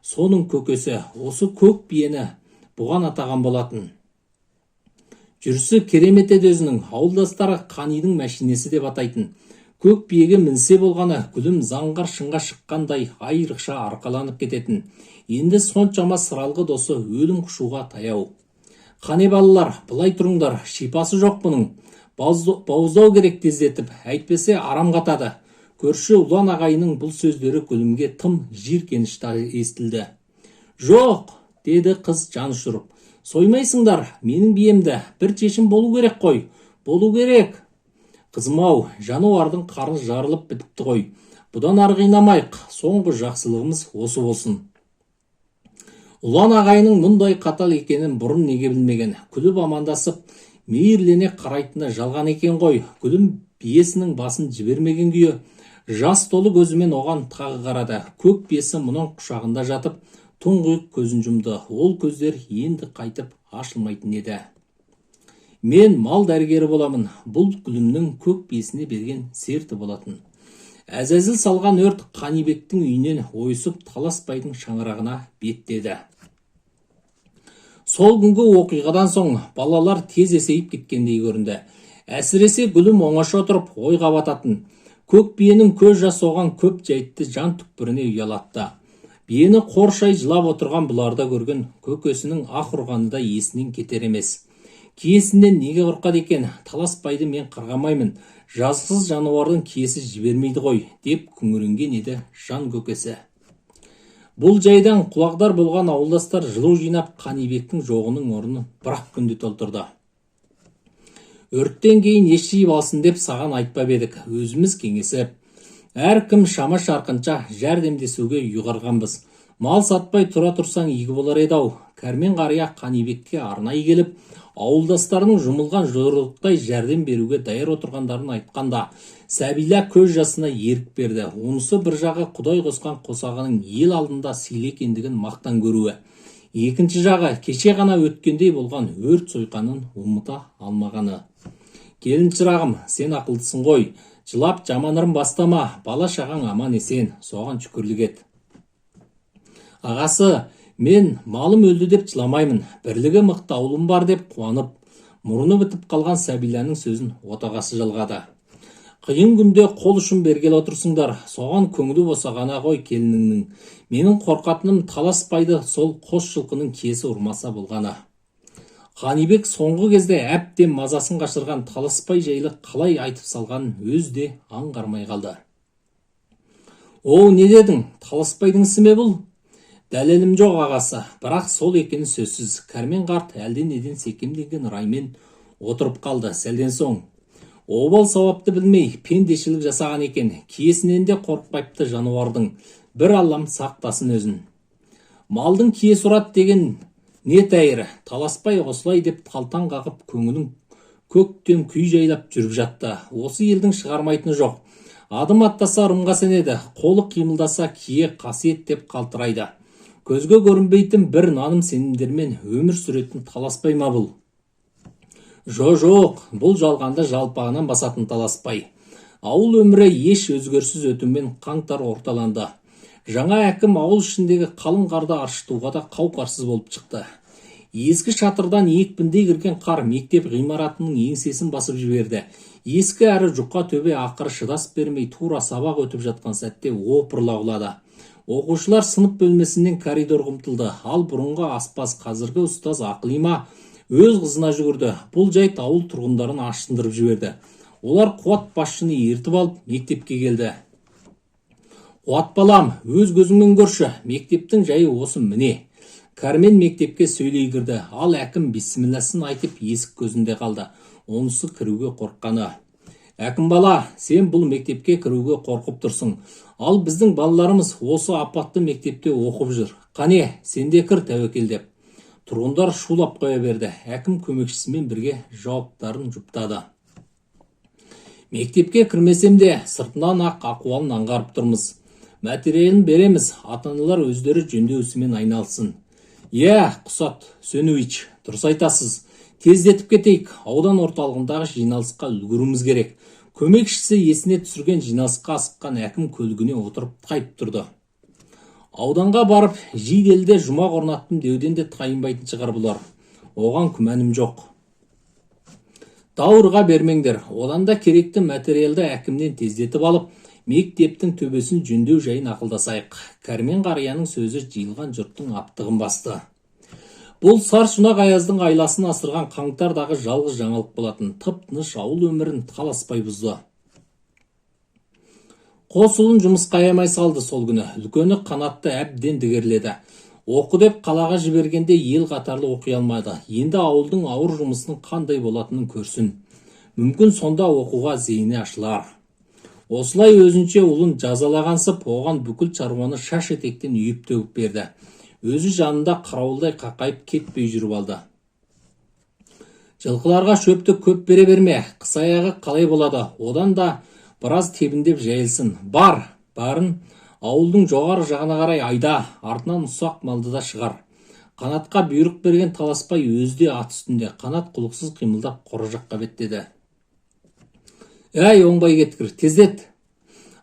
соның көкесі осы көк биені бұған атаған болатын. Жүрісі керемет еді өзінің, ауылдастары қанидың мәшинесі деп атайтын. Көк биеге мінсе болғаны Гүлім заңғар шыңға шыққандай айрықша арқаланып кететін. Енді соншама сыралғы досы өлім құшуға таяу. Қане балалар, былай тұрыңдар, шипасы жоқ бұның. Бауыздау керек тездетіп, әйтпесе арам қатады. Көрші ұлан ағайының бұл сөздері Гүлімге тым жиіркенішті естілді. Жоқ, деді қыз жан ұшырып. Соймайсыңдар, менің биемді, бір шешім болу керек қой. Болу керек. Қызым-ау, жануардың қарны жарылып бітіпті ғой. Бұдан ары қинамайық, соңғы жақсылығымыз осы болсын. Ұлан ағайының мұндай қатал екенін бұрын неге білмеген. Күліп амандасып, мейірлене қарайтыны жалған екен ғой. Гүлім биесінің басын жібермеген күйі, жас толы көзімен оған тағы қарады. Көк биесі мұның құшағында жатып, тұңғиық көзін жұмды. Ол көздер енді қайтып ашылмайтын еді. Мен мал дәрігері боламын. Бұл Гүлімнің көк биесіне берген серті болатын. Әзәзіл салған өрт Қанибектің үйінен ойысып таласбайдың шаңырағына беттеді. Сол күнгі оқиғадан соң балалар тез есейіп кеткендей көрінді. Әсіресе Гүлім оңаша отырып ойға бататын. Көк биенің көз жасы оған көп жайтты жан түкпіріне ұялатты. Биені қоршай жылап отырған бұларда көрген көкесінің ақ ұрғаны да есінен кетер емес. Киесінен неге қорқады екен? Таласбайды мен қырғамаймын, жазықсыз жануардың киесі жібермейді ғой, деп күңіренген еді жан көкесі. Бұл жайдан құлағдар болған ауылдастар жылу жинап Қанибектің жоғының орнын бір-ақ күнде толтырды. Өрттен кейін ес жиып алсын деп саған айтпап едік, өзіміз кеңесіп. Әркім шама шарқынша жәрдемдесуге ұйғарғанбыз. Мал сатпай тұра тұрсаң игі болар еді-ау. Кәрмен қария Қанибекке арнайы келіп, ауылдастарының жұмылған жорықтай жәрдем беруге даяр отырғандарын айтқанда, Сәбила көз жасына ерік берді. Онысы бір жағы Құдай қосқан қосағының ел алдында сыйлы екендігін мақтан көруі. Екінші жағы кеше ғана өткендей болған өрт сойқанын ұмыта алмағаны. Келін шырағым, сен ақылдысың ғой. Жылап жаманырын бастама, бала шағаң аман есен, соған шүкірлік ет. Ағасы, мен малым өлді деп жыламаймын, бірлігі мықты ауылым бар деп қуанып, мұрны бітіп қалған Сәбиланың сөзін отағасы жалғады. Қиын күнде қол ұшын бергел отырсыңдар, соған көңілі босағана ғой келініңнің. Менің қорқатыным Таласбайды сол қос жылқының киесі ұрмаса болғаны. Қанибек соңғы кезде әбден мазасын қашырған Таласбай жайлы қалай айтып салғанын өз де аңғармай қалды. О, не дедің? Таласбайдың ісі ме бұл? Дәлелім жоқ ағасы, бірақ сол екені сөзсіз. Кәрмен қарт әлден неден секемдеген раймен отырып қалды. Сәлден соң обал сауапты білмей пендешілік жасаған екен. Киесінен де қорықпайыпты жануардың. Бір Аллам сақтасын өзін. Малдың киесі ұрат деген не тәйірі? Таласбай осылай деп қалтан қағып көңілін көктем күй жайлап жүріп жатты. Осы елдің шығармайтыны жоқ. Адым аттаса ырымға сенеді, қолы қимылдаса кие қасиет деп қалтырайды. Көзге көрінбейтін бір наным сенімдермен өмір сүретін Таласбай ма бұл? Жоқ, бұл жалғанда жалпағынан басатын Таласбай. Ауыл өмірі еш өзгерсіз өтумен қаңтар орталанды. Жаңа әкім ауыл ішіндегі қалың қарды аршытуға да қауқарсыз болып шықты. Ескі шатырдан екпіндей кірген қар мектеп ғимаратының еңсесін басып жіберді. Ескі әрі жұқа төбе ақыры шыдас бермей тура сабақ өтіп жатқан сәтте опырыла құлады. Оқушылар сынып бөлмесінен коридорға ұмтылды. Ал бұрынғы аспаз қазіргі ұстаз Ақлима өз қызына жүгірді. Бұл жайт ауыл тұрғындарын ашындырып жіберді. Олар Қуат басшыны ертіп алып мектепке келді. Қуат балам, өз көзіңмен көрші, мектептің жайы осы міне. Кәрмен мектепке сөйлей кірді. Ал әкім бисмилласын айтып есік көзінде қалды. Онысы кіруге қорыққаны. Әкім бала, сен бұл мектепке кіруге қорқып тұрсың. Ал біздің балаларымыз осы апатты мектепте оқып жүр. Қане, сен де кір тәуекел деп. Тұрғындар шулап қоя берді. Әкім көмекшісімен бірге жауаптарын жұптады. Мектепке кірмесем де сыртынан ақ ақуалын аңғарып тұрмыз. Материалын береміз, ата-аналар өздері жөндеу ісімен айналсын. Құсат Сөнуич, дұрыс айтасыз. Тездетіп кетейік, аудан орталығындағы жиналысқа үлгіруіміз керек. Көмекшісі есіне түсірген жиналысқа асыққан әкім көлігіне отырып тайып тұрды. Ауданға барып, жиделде жұмақ орнаттым деуден де тайынбайтын шығар бұлар. Оған күмәнім жоқ. Даурыға бермеңдер, одан да керекті материалды әкімнен тездетіп алып, мектептің төбесін жөндеу жайын ақылдасайық. Кәрмен қарияның сөзі жиылған жұрттың аптығын басты. Бұл сар-шұнақ аяздың айласын асырған қаңтардағы жалғыз жаңалық болатын. Тып-тыныш ауыл өмірін Таласбай бұзды. Қос ұлын жұмысқа аямай салды сол күні. Үлкені қанатты әбден дігерледі. Оқы деп қалаға жібергенде ел қатарлы оқи алмады. Енді ауылдың ауыр жұмысының қандай болатынын көрсін. Мүмкін сонда оқуға зейіні ашылар. Осылай өзінше ұлын жазалағансып, оған бүкіл шаруаны шаш етектен үйіп төгіп берді. Өзі жанында қарауылдай қақайып кетпей жүріп алды. Жылқыларға шөпті көп бере берме, қыс аяғы қалай болады, одан да біраз тебіндеп жайылсын. Барын ауылдың жоғары жағына қарай айда, артынан ұсақ малды да шығар. Қанатқа бұйрық берген Таласбай өзде ат үстінде, қанат құлықсыз қимылдап қора жаққа беттеді. Оңбай кеткір, тездет.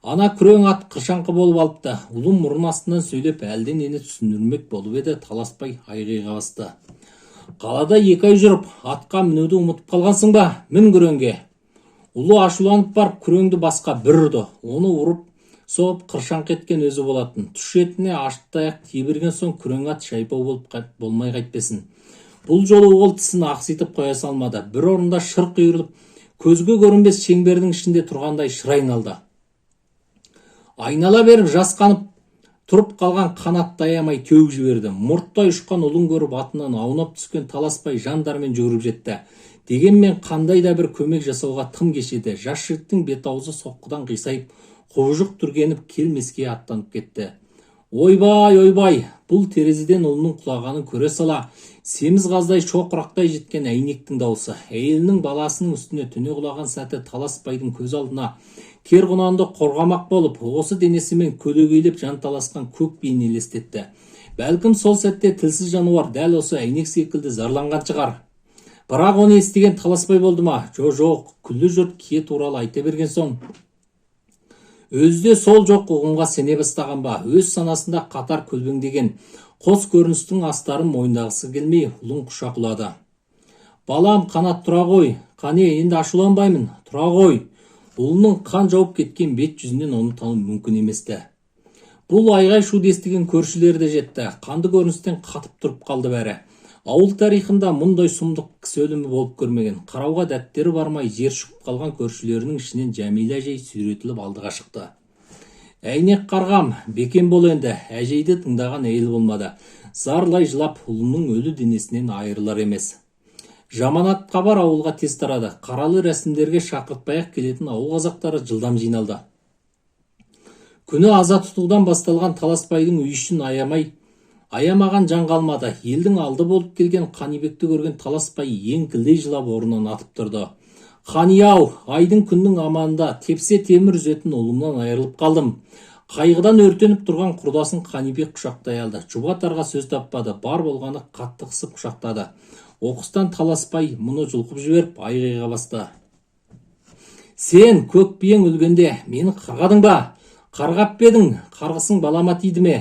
Ана күрең ат қыршаңқы болып алыпты. Ұлым мұрын астынан сөйлеп әлден ені түсіндірмек болып еді, Таласбай айғайға басты. Қалада 2 ай жүріп, атқа мінуді ұмытып қалғансың ба? Мін күреңге. Ұлы ашуланып барып күреңді басқа бір ұрды. Оны ұрып соғып қыршаңқ еткен өзі болатын. Түш етіне ашты таяқ тие берген соң күрең ат шайпау болып болмай қайтпесін. Бұл жолы ол тісін ақситып қоя салмады. Бір орында шырқ үйіріліп, көзге көрінбес шеңбердің ішінде тұрғандай шыр айналды. Айнала беріп жасқанып тұрып қалған қанатты аямай теуіп жіберді. Мұрттай ұшқан ұлын көріп атынан аунап түскен Таласбай жандармен жүгіріп жетті. Дегенмен қандай да бір көмек жасауға тым кешеді. Жас жігіттің бет-аузы соққыдан қисайып, қобыжық түргеніп келмеске аттанып кетті. Ойбай, ойбай! Бұл терезеден ұлының құлағанын көре сала, семіз қаздай шоқырақтай жеткен әйнектің дауысы. Әйелінің баласының үстіне түне құлаған сәті Таласбайдың көз алдына Керғұнанды қорғамақ болып, осы денесімен көлегейлеп жанталасқан көк биін елестетті. Бәлкім сол сәтте тілсіз жануар дәл осы әйнек секілді зарланған шығар. Бірақ оны естіген Таласбай болды ма? Жоқ, күллі жұрт кие туралы айта берген соң, өзде сол жоқ ұғымға сене бастаған ба? Өз санасында қатар көлбеңдеген қос көріністің астарын мойындағысы келмей, ұлын құшақ құлады. Балам, қанат, тұра ғой. Қане, енді ашуланбаймын, тұра ғой. Ұлының қан жауып кеткен бет жүзінен оны тану мүмкін еместі. Бұл айғай шуды естіген көршілері де жетті. Қанды көріністен қатып тұрып қалды бәрі. Ауыл тарихында мұндай сұмдық кісі өлімі болып көрмеген. Қарауға дәттері бармай жер шұқып қалған көршілерінің ішінен Жәмилә әжей сүйретіліп алдыға шықты. Әйнек қарғам, бекем бол енді. Әжейді тыңдаған әйел болмады. Зарлай жылап ұлының өлі денесінен айырылар емес. Жаманат хабар ауылға тез тарады. Қаралы рәсімдерге шақыртпай-ақ келетін ауыл қазақтары жылдам жиналды. Күні аза тұтудан басталған Таласбайдың үй ішін аямаған жан қалмады. Елдің алды болып келген Қанибекті көрген Таласбай еңкілдей жылап орнынан атып тұрды. Қани-ау, айдың күннің аманында тепсе темір үзетін ұлымнан айырылып қалдым. Қайғыдан өртеніп тұрған құрдасын Қанибек құшақтай алды. Жұбатарға сөз таппады. Бар болғаны қатты қысып құшақтады. Оқыстан Таласбай мұны жұлқып жіберіп айғайға басты. Сен көк биең өлгенде мені қырғадың ба? Қарғап бедің, қарғысың балама тиді ме?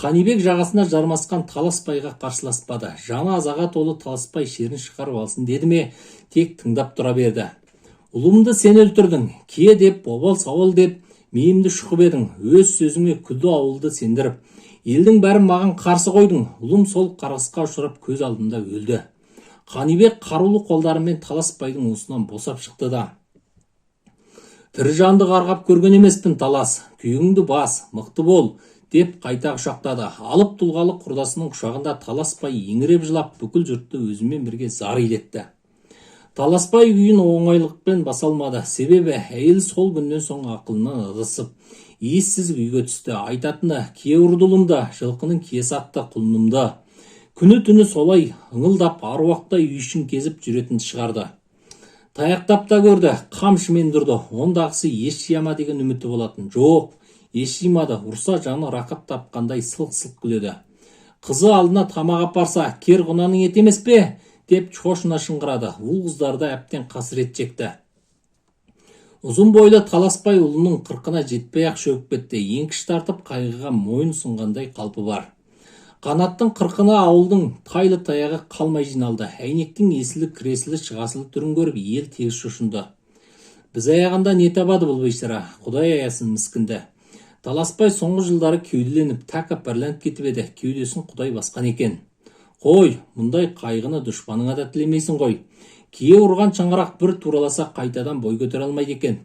Қанибек жағасына жармасқан Таласбайға қарсыласпады. Жаны азаға толы Таласбай шерін шығарып алсын деді ме, тек тыңдап тұра берді. Ұлымды сен өлтірдің, кие деп, бобал сауал деп, мейімді шұқып едің. Өз сөзіңе күлді ауылды сендіріп. Елдің бәрін маған қарсы қойдың. Ұлым сол қарғысқа ұшырап көз алдында өлді. Қанибек қарулы қолдарымен Таласбайдың уысынан босап шықты да. Тірі жанды қарғап көрген емеспін, Талас. Күйіңді бас, мықты бол, деп қайта құшақтады. Алып тұлғалы құрдасының құшағында Таласбай еңіреп жылап, бүкіл жұртты өзімен бірге зар илетті. Таласбай күйін оңайлықпен басалмады. Себебі әйел сол күннен соң ақылынан ығысып, иіссіз күйге түсті. Айтатыны, кие ұрдылымда, жылқының киесі атты құлынымда. Күні түні солай ыңылдап, аруақтай үй ішін кезіп жүретін шығарды. Таяқтап та көрді, қамшымен тұрды. Ондағысы еш жияма деген үміті болатын. Жоқ, еш жимады. Ұрса жаны рақат тапқандай сылқ-сылқ күледі. Қызы алдына тамақ апарса, Керғұнаның еті емес пе? Деп шошына шыңғырады. Ұл қыздарды әптен қасірет чекті. Ұзын бойлы Таласбай ұлының қырқына жетпей-ақ шөгіп кетті. Еңкіш тартып қайғыға мойын сұнғандай қалпы бар. Қанаттың қырқына ауылдың тайлы таяғы қалмай жиналды. Әйнектің есілі кіресілі шығасылы түрін көріп ел тегіс шошынды. Біз аяғында не табады бұл бейшара? Құдай аясын міскінді. Таласбай соңғы жылдары кеуделеніп, тәкаппарланып кетіп еді. Кеудесін Құдай басқан екен. Қой, мұндай қайғыны дұшпаныңа да тілемейсің ғой. Кие ұрған шаңырақ бір тураласа қайтадан бой көтере алмайды екен.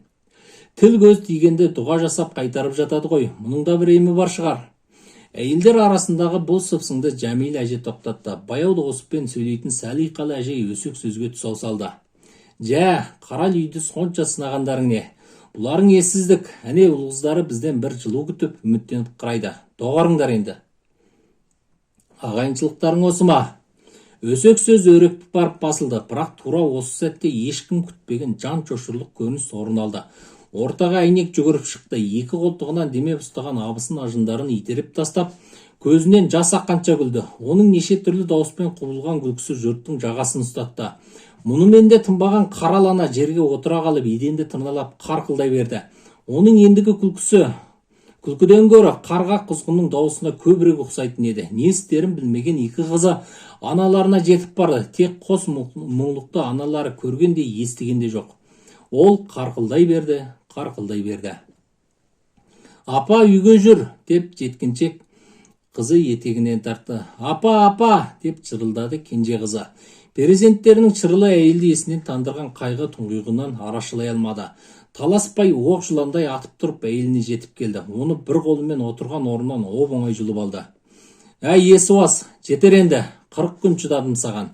Тіл көз тигенде дұға жасап қайтарып жатады ғой. Мұның да бір емі бар шығар. Әйелдер арасындағы бұл сыпсыңды Жәмилә әже тоқтатты. Баяу дауыспен сөйлейтін сәлиқалы әже өсек сөзге тұсау салды. Жә, қара үйді сонша сынағандарың не? Бұларың ессіздік. Әне ұл қыздары бізден бір жылу күтіп, үміттеніп қырайды. Доғарыңдар енді. Ағайыншылықтарың осы ма? Өсек сөз өрекпіп барып басылды. Бірақ тура осы сәтте ешкім күтпеген жан шошырлық көрініс орын алды. Ортаға әйнек жүгіріп шықты. Екі қолтығынан демеп ұстаған абысын ажындарын итеріп тастап, көзінен жас аққанша күлді. Оның неше түрлі дауыспен құбылған күлкісі жұрттың жағасын ұстатты. Мұнымен де тынбаған қаралана жерге отыра қалып, еденді тырналап қарқылдай берді. Оның ендігі күлкіден гөрі қарға құзғынның дауысына көбірек ұқсайтын еді. Не істерін білмеген екі қызы аналарына жетіп барды. Тек қос мұңлықты аналары көргенде естігенде жоқ. Ол қарқылдай берді. Апа үйге жүр деп жеткіншек қызы етегінен тартты. Апа деп чырылдады кенже қызы. Перзенттерінің чырылы әйелді есінен тандырған қайғы тұңғиығынан арашалай алмады. Таласбай оқ жыландай атып тұрып әйеліне жетіп келді. Оны бір қолымен отырған орнынан оп-оңай жұлып алды. Әй есуас, жетер енді, 40 күн шыдадым саған.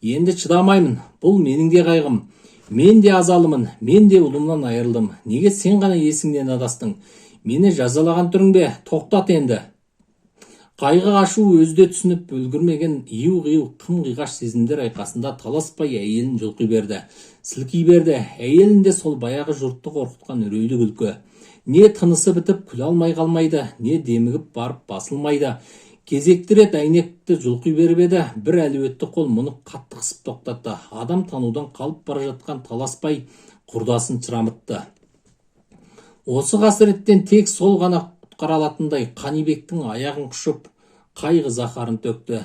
Енді шыдамаймын, бұл менің де қайғым. Мен де азалымын, мен де ұлымнан айырылдым. Неге сен ғана есіңнен адастың? Мені жазалаған түрің бе? Тоқтат енді. Қайғы ашу өзде түсініп үлгірмеген иу-қиу қым-қиғаш сезімдер айқасында Таласбай әйелін жұлқи берді. Сілкей берді. Әйелінде сол баяғы жұртты қорқытқан үрейлі күлкі. Не тынысы бітіп күле алмай қалмайды, не демігіп барып басылмайды. Кезекті рет әйнекті жұлқи беріп еді, бір әлуетті қол мұны қатты қысып тоқтатты. Адам танудан қалып бара жатқан Таласбай құрдасын шырамытты. Осы қасіреттен тек сол ғана құтқара алатындай Қанибектің аяғын құшып, қайғы заһарын төкті.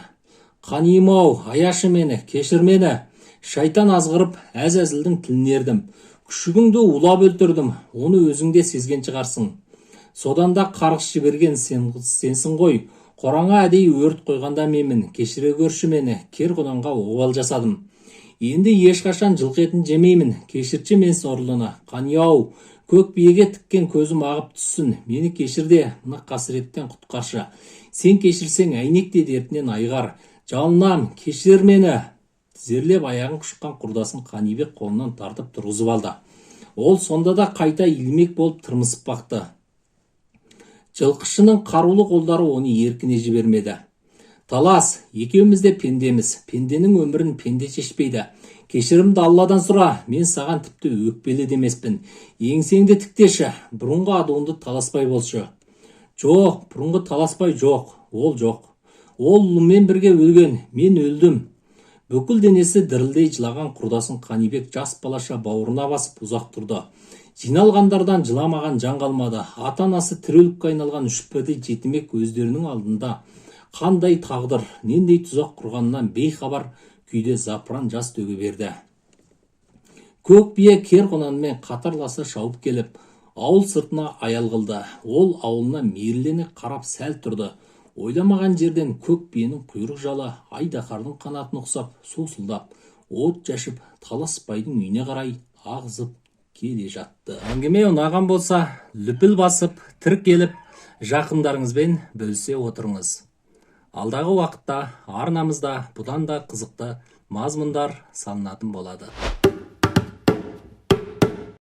Қаниым-ау, аяшы мені, кешір мені. Шайтан азғырып, әз-әзілдің тілін ердім. Күшігіңді улап өлтірдім, оны өзіңде сезген шығарсың. Содан да қарғыс жіберген сенсің ғой. Қораңа әдей өрт қойғанда менмін, кешіре көрші мені, кер құнанға обал жасадым. Енді ешқашан жылқы етін жемеймін, кешірші мен сорлыны. Қани-ау, көк биеге тіккен көзім ағып түссін, мені кешірде, мына қасіреттен құтқаршы. Сен кешірсең әйнек те дертінен айғар. Жалынам, кешір мені. Тізерлеп аяғын құшқан құрдасын Қанибек қолынан тартып тұрғызып алды. Ол сонда да қайта илмек болып тырмысып бақты. Жылқышының қарулы қолдары оны еркіне жібермеді. Талас, екеуміз де пендеміз. Пенденің өмірін пенде шешпейді. Кешірімді Алладан сұра, мен саған тіпті өкпелі демеспін. Еңсеңді тіктеші, бұрынғы адуынды Таласбай болшы. Жоқ, бұрынғы Таласбай жоқ, ол жоқ. Ол ұлымен бірге өлген, мен өлдім. Бүкіл денесі дірілдей жылаған құрдасын Қанибек жас балаша бауырына басып ұзақ тұрды. Жиналғандардан жыламаған жан қалмады. Ата-анасы тірілікке айналған үшпірдей жетімек өздерінің алдында қандай тағдыр, нендей тұзақ құрғанынан бейхабар күйде запыран жас төге берді. Көк бие кер құнанмен қатарласа шауып келіп, ауыл сыртына аял қылды. Ол ауылына мейірлене қарап сәл тұрды. Ойламаған жерден көк биенің құйрық жалы айдаһардың қанатын ұқсап, сусылдап, от жашып, Таласбайдың үйіне қарай ағызып келе жатты. Әңгіме ұнаған болса, лүпіл басып, тіркеліп, жақындарыңызбен бөлісе отырыңыз. Алдағы уақытта арнамызда бұдан да қызықты мазмұндар салынатын болады.